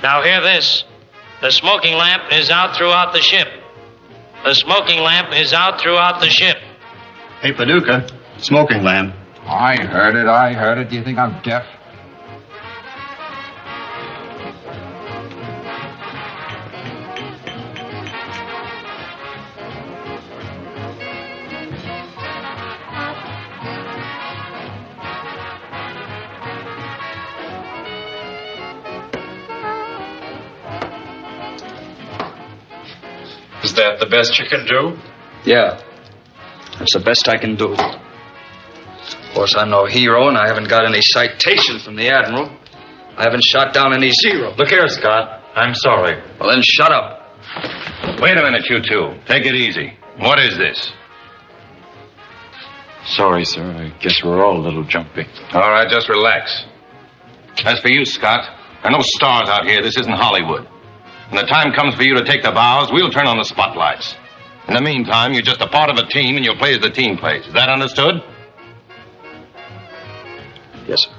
Now hear this. The smoking lamp is out throughout the ship. The smoking lamp is out throughout the ship. Hey, Paducah, smoking lamp. I heard it. Do you think I'm deaf? Is that the best you can do? Yeah. That's the best I can do. Of course, I'm no hero, and I haven't got any citation from the Admiral. I haven't shot down any Zero. Look here, Scott. I'm sorry. Well, then shut up. Wait a minute, you two. Take it easy. What is this? Sorry, sir. I guess we're all a little jumpy. All right, just relax. As for you, Scott, there are no stars out here. This isn't Hollywood. When the time comes for you to take the bows, we'll turn on the spotlights. In the meantime, you're just a part of a team, and you'll play as the team plays. Is that understood? Yes, sir.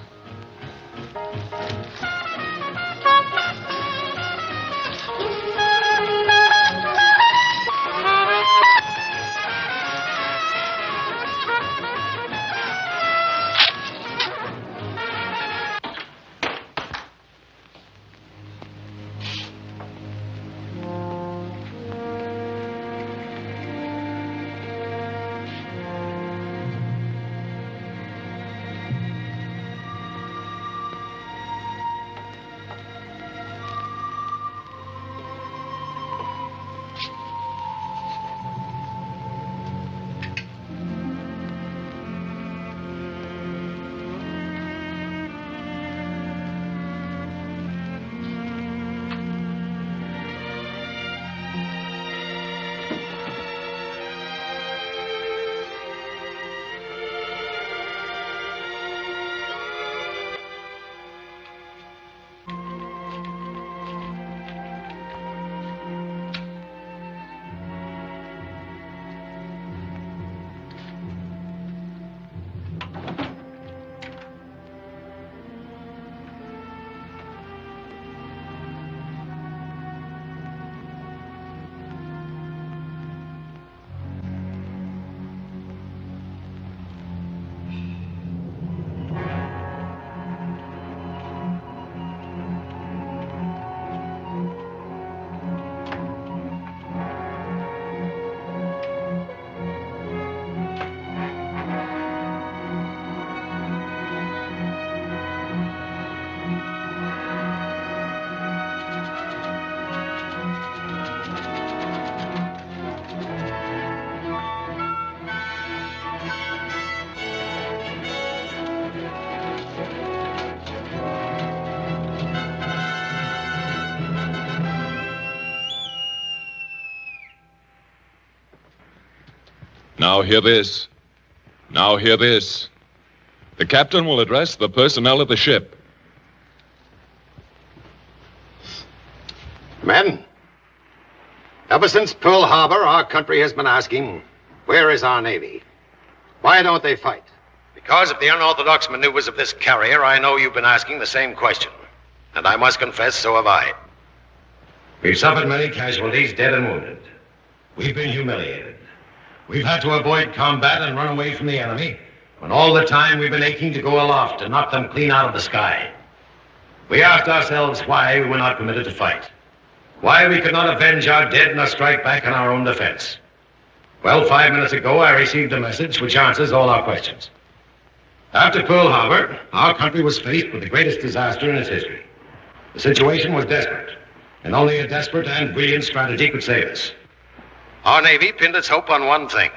Now hear this. Now hear this. The captain will address the personnel of the ship. Men, ever since Pearl Harbor, our country has been asking, where is our Navy? Why don't they fight? Because of the unorthodox maneuvers of this carrier, I know you've been asking the same question. And I must confess, so have I. We've suffered many casualties, dead and wounded. We've been humiliated. We've had to avoid combat and run away from the enemy, when all the time we've been aching to go aloft and knock them clean out of the sky. We asked ourselves why we were not permitted to fight. Why we could not avenge our dead in a strike back in our own defense. Well, 5 minutes ago, I received a message which answers all our questions. After Pearl Harbor, our country was faced with the greatest disaster in its history. The situation was desperate, and only a desperate and brilliant strategy could save us. Our Navy pinned its hope on one thing,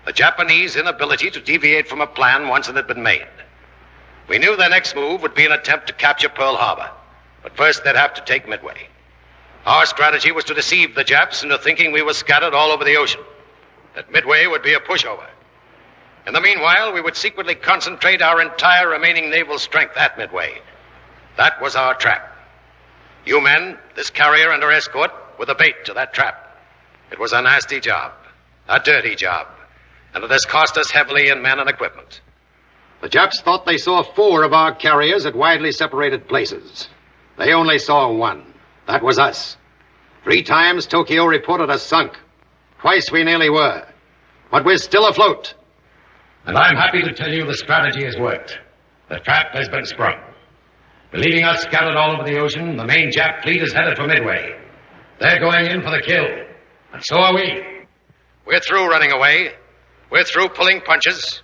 the Japanese inability to deviate from a plan once it had been made. We knew their next move would be an attempt to capture Pearl Harbor, but first they'd have to take Midway. Our strategy was to deceive the Japs into thinking we were scattered all over the ocean, that Midway would be a pushover. In the meanwhile, we would secretly concentrate our entire remaining naval strength at Midway, That was our trap. You men, this carrier and her escort, were the bait to that trap. It was a nasty job, a dirty job, and it has cost us heavily in men and equipment. The Japs thought they saw 4 of our carriers at widely separated places. They only saw 1. That was us. 3 times Tokyo reported us sunk. Twice we nearly were. But we're still afloat. And I'm happy to tell you the strategy has worked. The trap has been sprung. Believing us scattered all over the ocean, the main Jap fleet is headed for Midway. They're going in for the kill. And so are we. We're through running away. We're through pulling punches.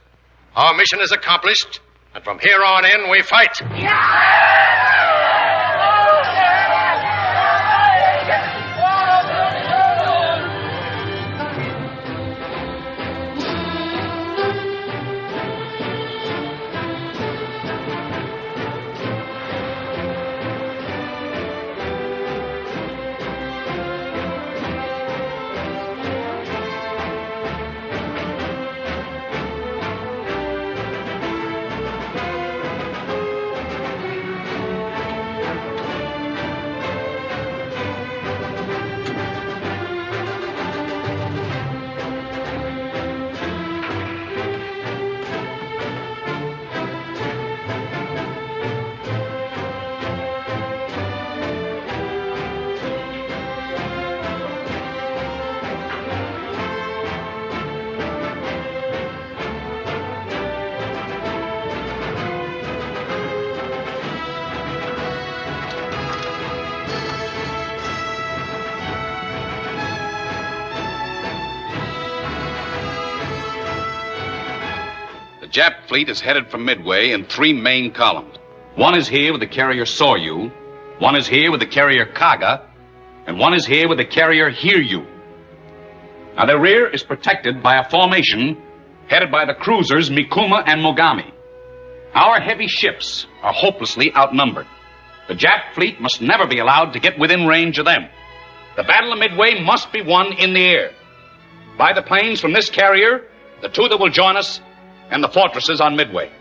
Our mission is accomplished, and from here on in, we fight. The Jap fleet is headed for Midway in 3 main columns. One is here with the carrier Soryu, one is here with the carrier Kaga, and one is here with the carrier Hiryu. Now, their rear is protected by a formation headed by the cruisers Mikuma and Mogami. Our heavy ships are hopelessly outnumbered. The Jap fleet must never be allowed to get within range of them. The Battle of Midway must be won in the air. By the planes from this carrier, the 2 that will join us, and the fortresses on Midway.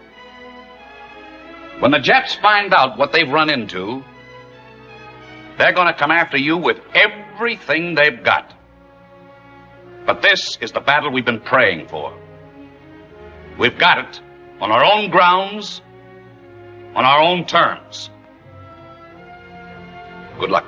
When the Japs find out what they've run into, they're going to come after you with everything they've got. But this is the battle we've been praying for. We've got it on our own grounds, on our own terms. Good luck.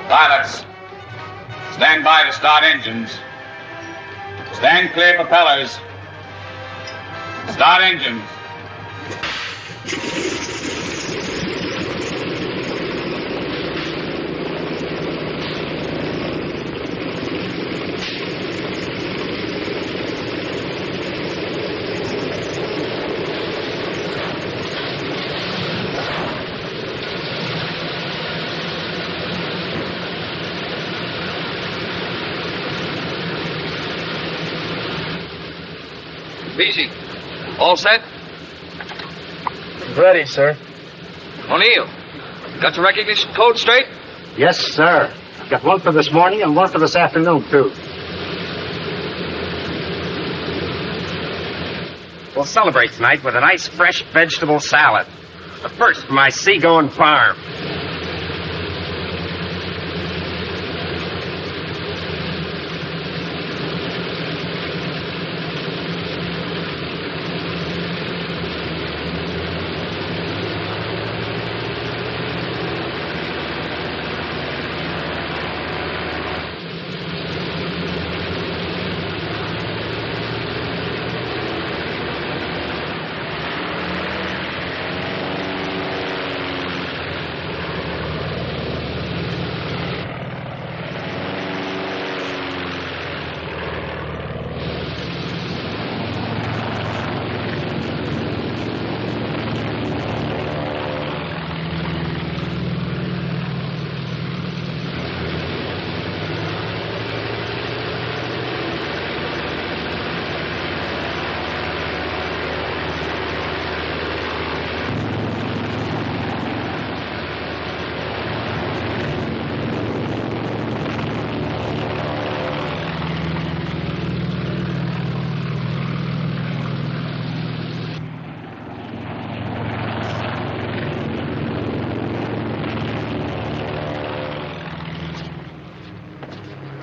Pilots, stand by to start engines. Stand clear propellers. Start engines. Easy. All set? Ready, sir. O'Neill, got the recognition code straight? Yes, sir. Got one for this morning and one for this afternoon, too. We'll celebrate tonight with a nice fresh vegetable salad. The first from my seagoing farm.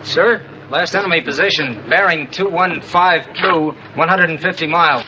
Sir, last enemy position, bearing 2152, 150 miles.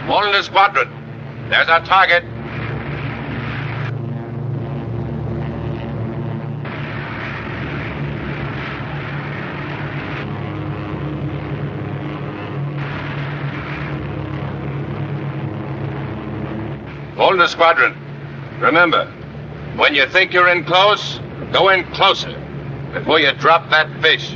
All in the squadron. There's our target. Hold the squadron. Remember, when you think you're in close, go in closer before you drop that fish.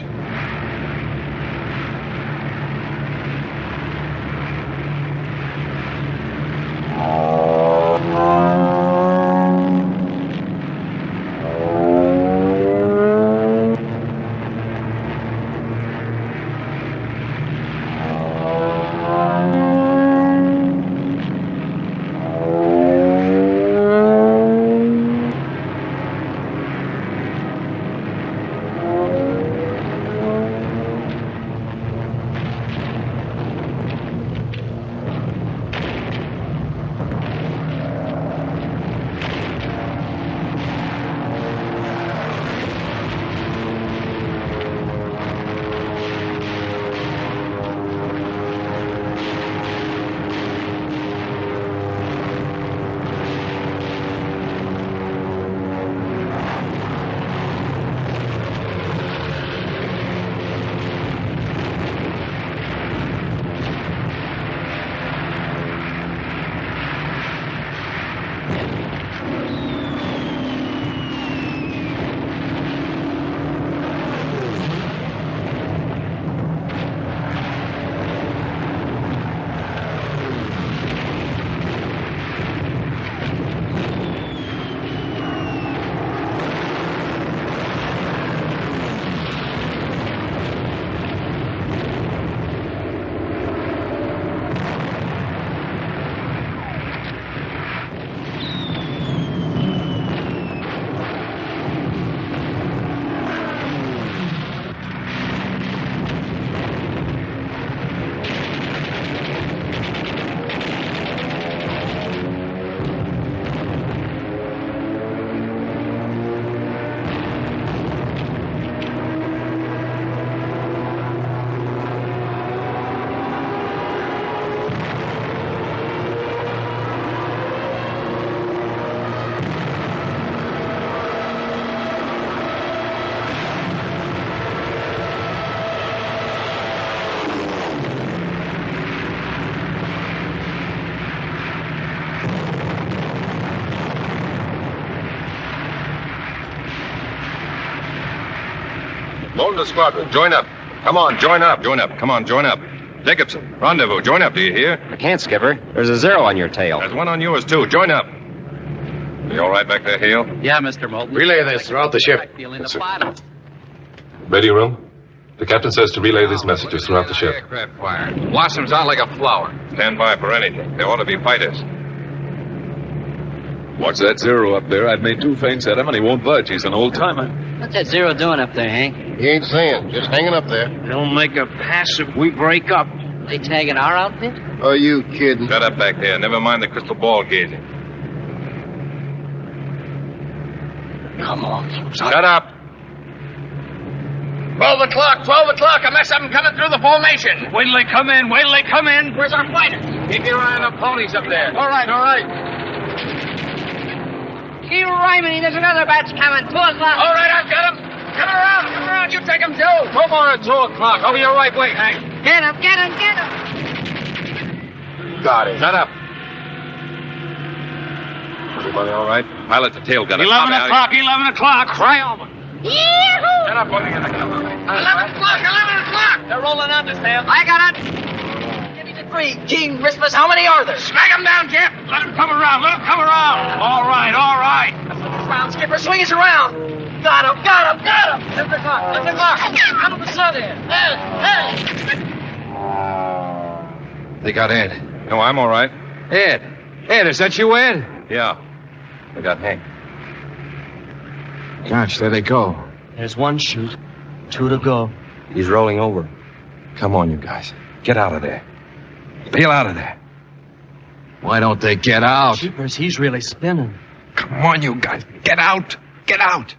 Hold the squadron. Join up. Come on, join up. Join up. Come on, join up. Jacobson, rendezvous. Join up, do you hear? I can't, Skipper. There's a 0 on your tail. There's one on yours, too. Join up. You all right back there, Hale? Yeah, Mr. Moulton. Relay this throughout the ship. Yes, sir. Ready, room? The captain says to relay these messages throughout the ship. Aircraft fire. Blossoms out like a flower. Stand by for anything. There ought to be fighters. Watch that 0 up there. I've made 2 feints at him, and he won't budge. He's an old-timer. What's that 0 doing up there, Hank? He ain't saying. Just hanging up there. They'll make a pass if we break up. They tagging our outfit? Are you kidding? Shut up back there. Never mind the crystal ball gazing. Come on. Shut up. 12 o'clock, 12 o'clock. A mess of them coming through the formation. Wait till they come in, wait till they come in. Where's our fighters? Keep your eye on the ponies up there. All right, all right. Keep rhyming. There's another batch coming. 2 o'clock. All right, I've got them. Come around. You take them, Joe. Come on at 2 o'clock. Over your right wing, Hank. Get him, get him, get him. Got it. Shut up. Everybody all right? Pilot's a tail gunner. 11 o'clock, 11 o'clock. Cry over. Yee-hoo! Shut up, 11 o'clock. They're rolling out this tail. I got it. Give me the 3, King Christmas. How many are there? Smack him down, Jeff. Let him come around. Let him come around. All right, all right. Round, Skipper. Swing us around. Got him. Lift the car. Out of the sun there. Hey. They got Ed. No, I'm all right. Ed, is that you, Ed? Yeah. They got Hank. Gosh, there they go. There's 1 chute, 2 to go. He's rolling over. Come on, you guys. Get out of there. Peel out of there. Why don't they get out? Jeepers, he's really spinning. Come on, you guys. Get out. Get out.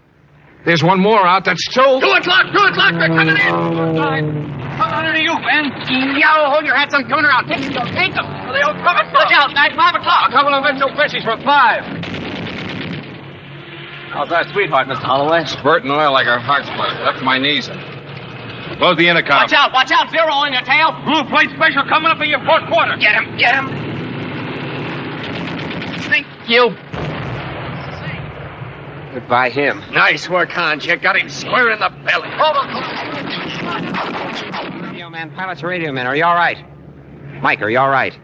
There's 1 more out. That's 2. 2 o'clock. They're coming in. Come on into you, Ben. Yo, hold your hats. I'm coming around. Take them. Are they all coming? Look out, guys. 5 o'clock. A couple of mental fishies for 5. How's that sweetheart, Mr. Holloway? Spurting oil like her heart's blood. Up to my knees. Close the intercom. Watch out. Zero in your tail. Blue plate special coming up in your 4th quarter. Get him. Thank you. Goodbye, him. Nice work, Hans. You got him square in the belly. Radio man, pilot to radio man. Are you all right? Mike, are you all right?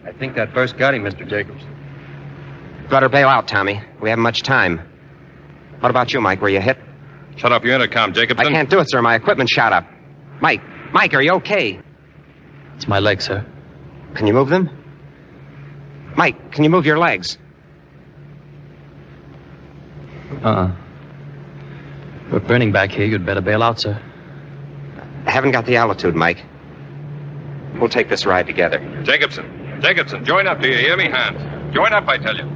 I think that burst got him, Mr. Jacobs. Better bail out, Tommy. We haven't much time. What about you, Mike? Were you hit? Shut up your intercom, Jacobson. I can't do it, sir. My equipment shot up. Mike, are you okay? It's my leg, sir. Can you move them? Mike, can you move your legs? We're burning back here. You'd better bail out, sir. I haven't got the altitude, Mike. We'll take this ride together. Jacobson, join up. Do you hear me, Hans? Join up, I tell you.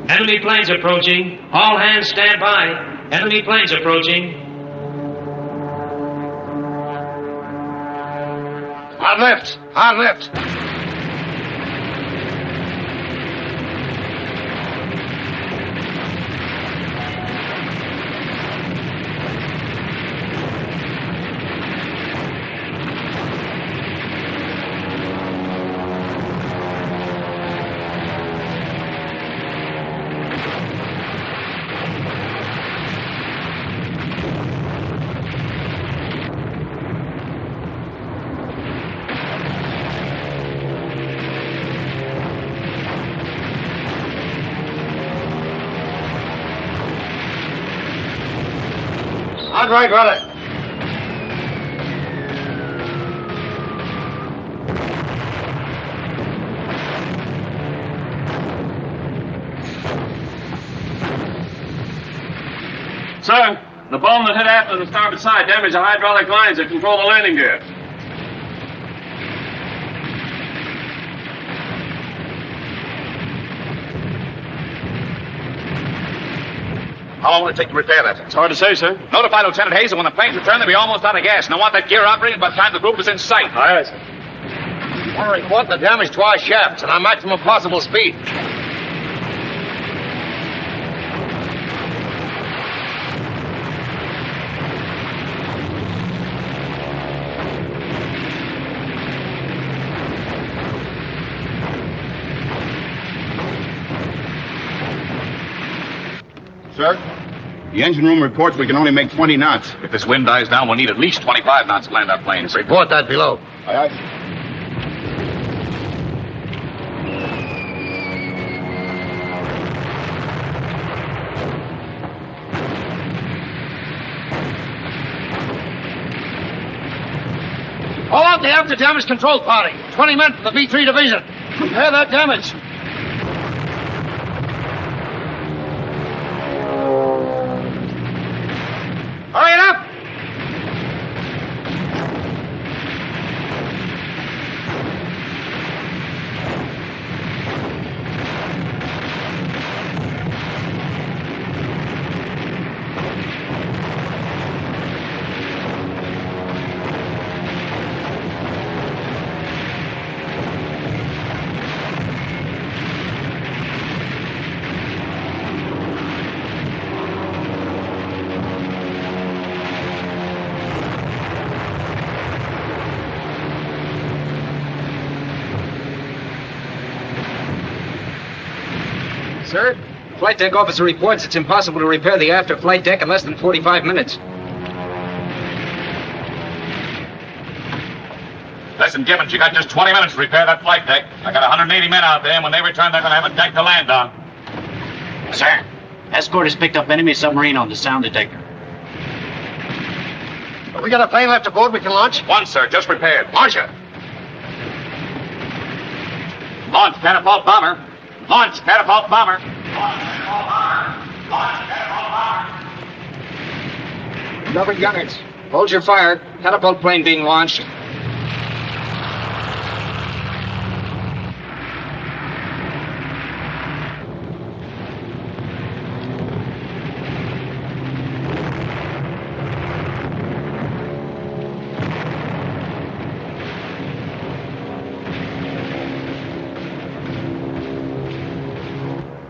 Enemy planes approaching. All hands stand by. Enemy planes approaching. On left. Hard right, brother. Sir, the bomb that hit aft on the starboard side damaged the hydraulic lines that control the landing gear. How long will it take to repair that? It's hard to say, sir. Notify Lieutenant Hayes that when the planes return, they'll be almost out of gas, and I want that gear operated by the time the group is in sight. Aye, sir. I want to report the damage to our shafts and our maximum possible speed. Sir? The engine room reports we can only make 20 knots. If this wind dies down, we'll need at least 25 knots to land our planes. Report that below. Aye, aye. All out the after damage control party. 20 men from the V3 division. Repair that damage. Hurry it up! Sir, flight deck officer reports it's impossible to repair the after flight deck in less than 45 minutes. Listen, Gibbons, you got just 20 minutes to repair that flight deck. I got 180 men out there, and when they return, they're going to have a deck to land on. Sir, escort has picked up enemy submarine on the sound detector. We got a plane left aboard we can launch? One, sir, just repaired. Launch it. Launch catapult bomber. Launch catapult bomber. Double gunners, hold your fire. Catapult plane being launched.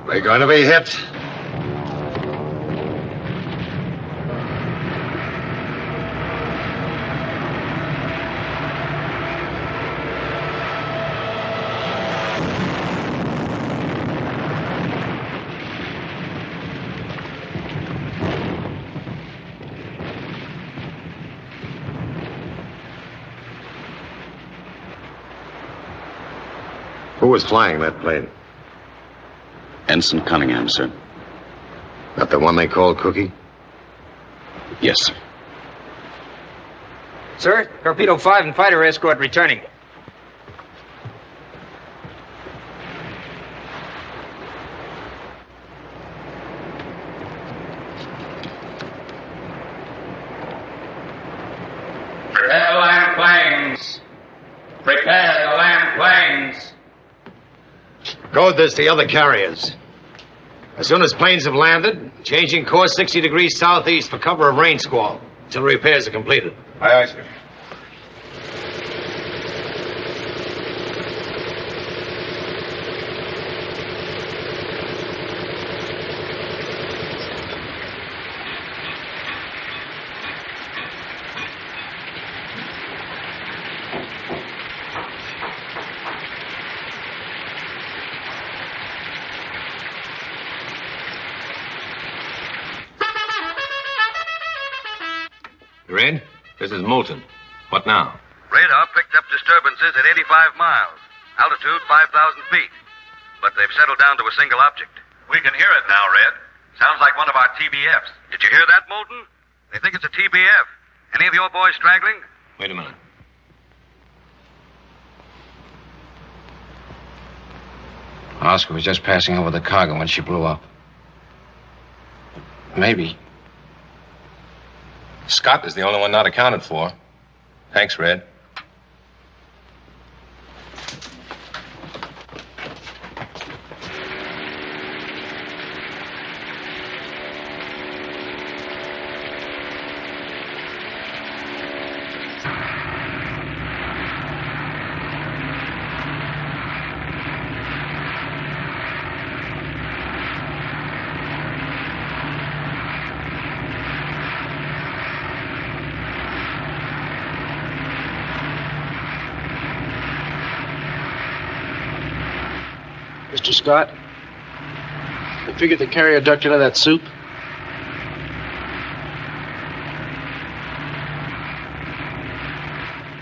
We're going to be hit. Who was flying that plane? Ensign Cunningham, sir. That the one they call Cookie? Yes, sir. Sir, Torpedo 5 and fighter escort returning. Prepare the land planes. Prepare the land planes. Code this to the other carriers. As soon as planes have landed, changing course 60 degrees southeast for cover of rain squall until repairs are completed. Aye, aye, sir. Red, this is Moulton. What now? Radar picked up disturbances at 85 miles, altitude 5,000 feet. But they've settled down to a single object. We can hear it now, Red. Sounds like one of our TBFs. Did you hear that, Moulton? They think it's a TBF. Any of your boys straggling? Wait a minute. Oscar was just passing over the cargo when she blew up. Maybe. Scott is the only one not accounted for. Thanks, Red. Mr. Scott, I figured the carrier ducked into that soup.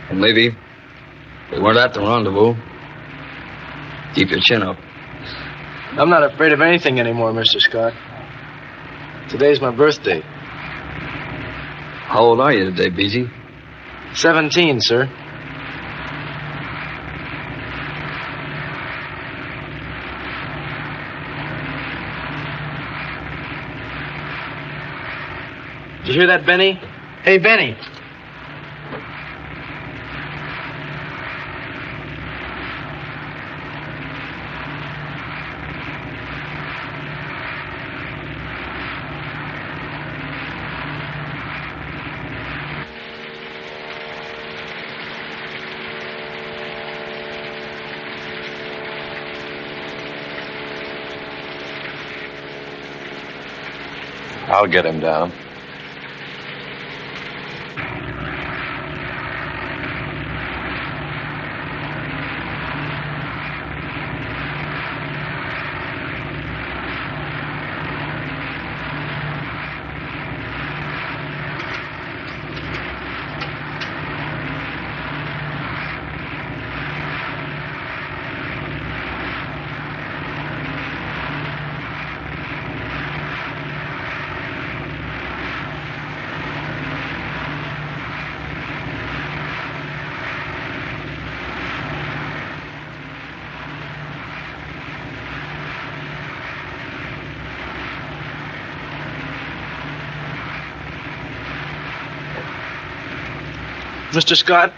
And Levy, they weren't at the rendezvous. Keep your chin up. I'm not afraid of anything anymore, Mr. Scott. Today's my birthday. How old are you today, BG? 17, sir. Did you hear that, Benny? Hey, Benny. I'll get him down. Mr. Scott,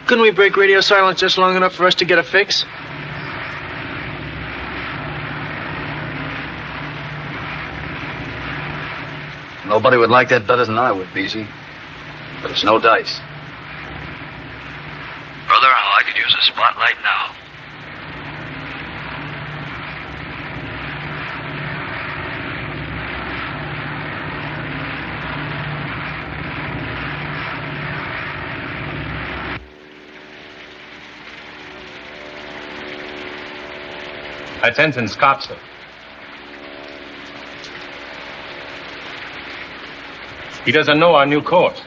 couldn't we break radio silence just long enough for us to get a fix? Nobody would like that better than I would, Beezy. But it's no dice. Brother, I could use a spotlight now. That's Ensign Scott, sir. He doesn't know our new course.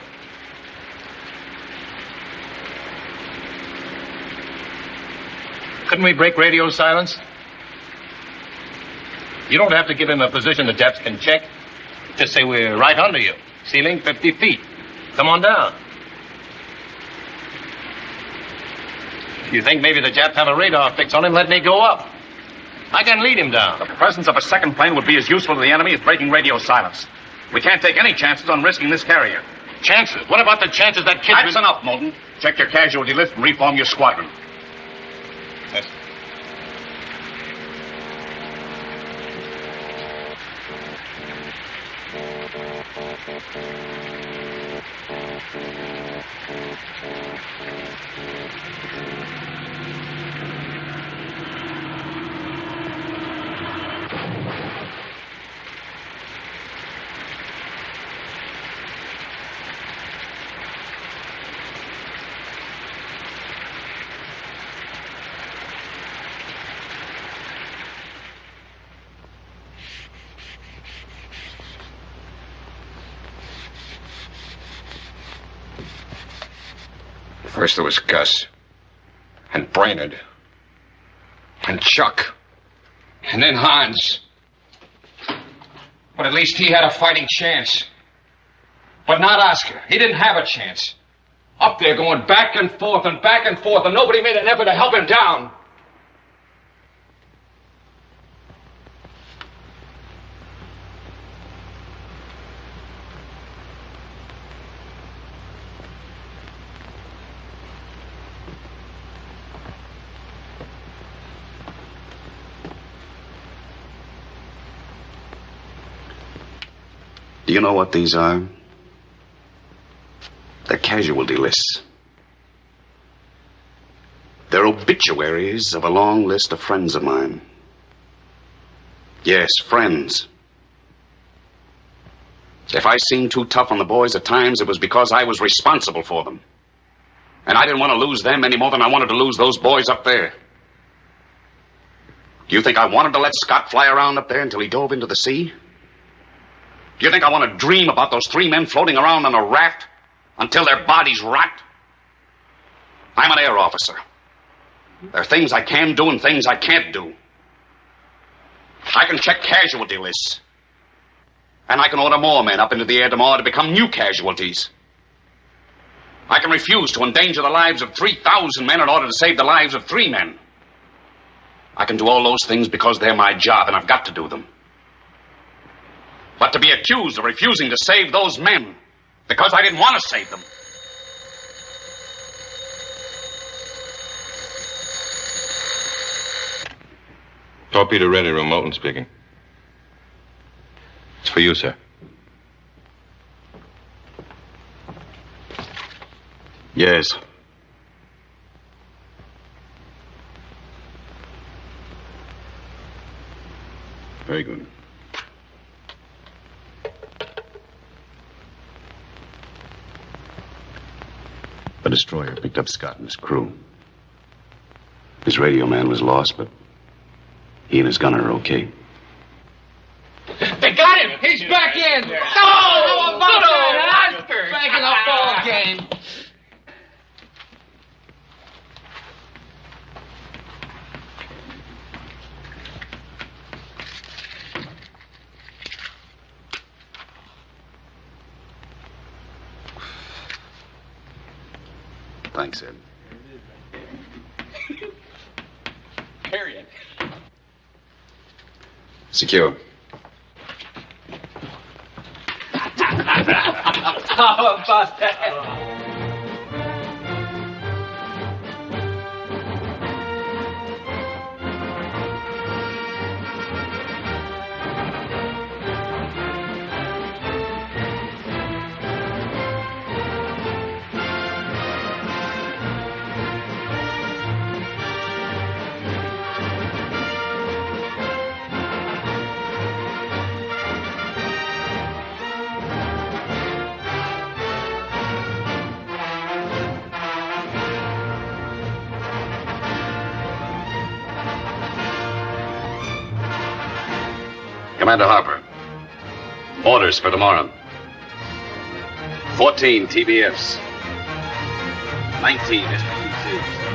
Couldn't we break radio silence? You don't have to give him a position the Japs can check. Just say we're right under you. Ceiling 50 feet. Come on down. If you think maybe the Japs have a radar fix on him, let me go up. I can lead him down. The presence of a second plane would be as useful to the enemy as breaking radio silence. We can't take any chances on risking this carrier. Chances? What about the chances that kid... That's enough, Moulton. Check your casualty list and reform your squadron. Yes. First there was Gus, and Brainerd, and Chuck, and then Hans. But at least he had a fighting chance. But not Oscar. He didn't have a chance. Up there going back and forth, and nobody made an effort to help him down. Do you know what these are? They're casualty lists. They're obituaries of a long list of friends of mine. Yes, friends. If I seemed too tough on the boys at times, it was because I was responsible for them. And I didn't want to lose them any more than I wanted to lose those boys up there. Do you think I wanted to let Scott fly around up there until he dove into the sea? Do you think I want to dream about those three men floating around on a raft until their bodies rot? I'm an air officer. There are things I can do and things I can't do. I can check casualty lists. And I can order more men up into the air tomorrow to become new casualties. I can refuse to endanger the lives of 3,000 men in order to save the lives of 3 men. I can do all those things because they're my job, and I've got to do them. But to be accused of refusing to save those men because I didn't want to save them. Torpedo ready room, Moulton speaking. It's for you, sir. Yes. Very good. The destroyer picked up Scott and his crew. His radio man was lost, but he and his gunner are okay. They got him! He's back in! Oh, how about that, Oscar? Back in the ball game. Thanks, Ed. Period. Secure. How about that? Commander Harper. Orders for tomorrow. 14 TBFs. 19 SPC-6s.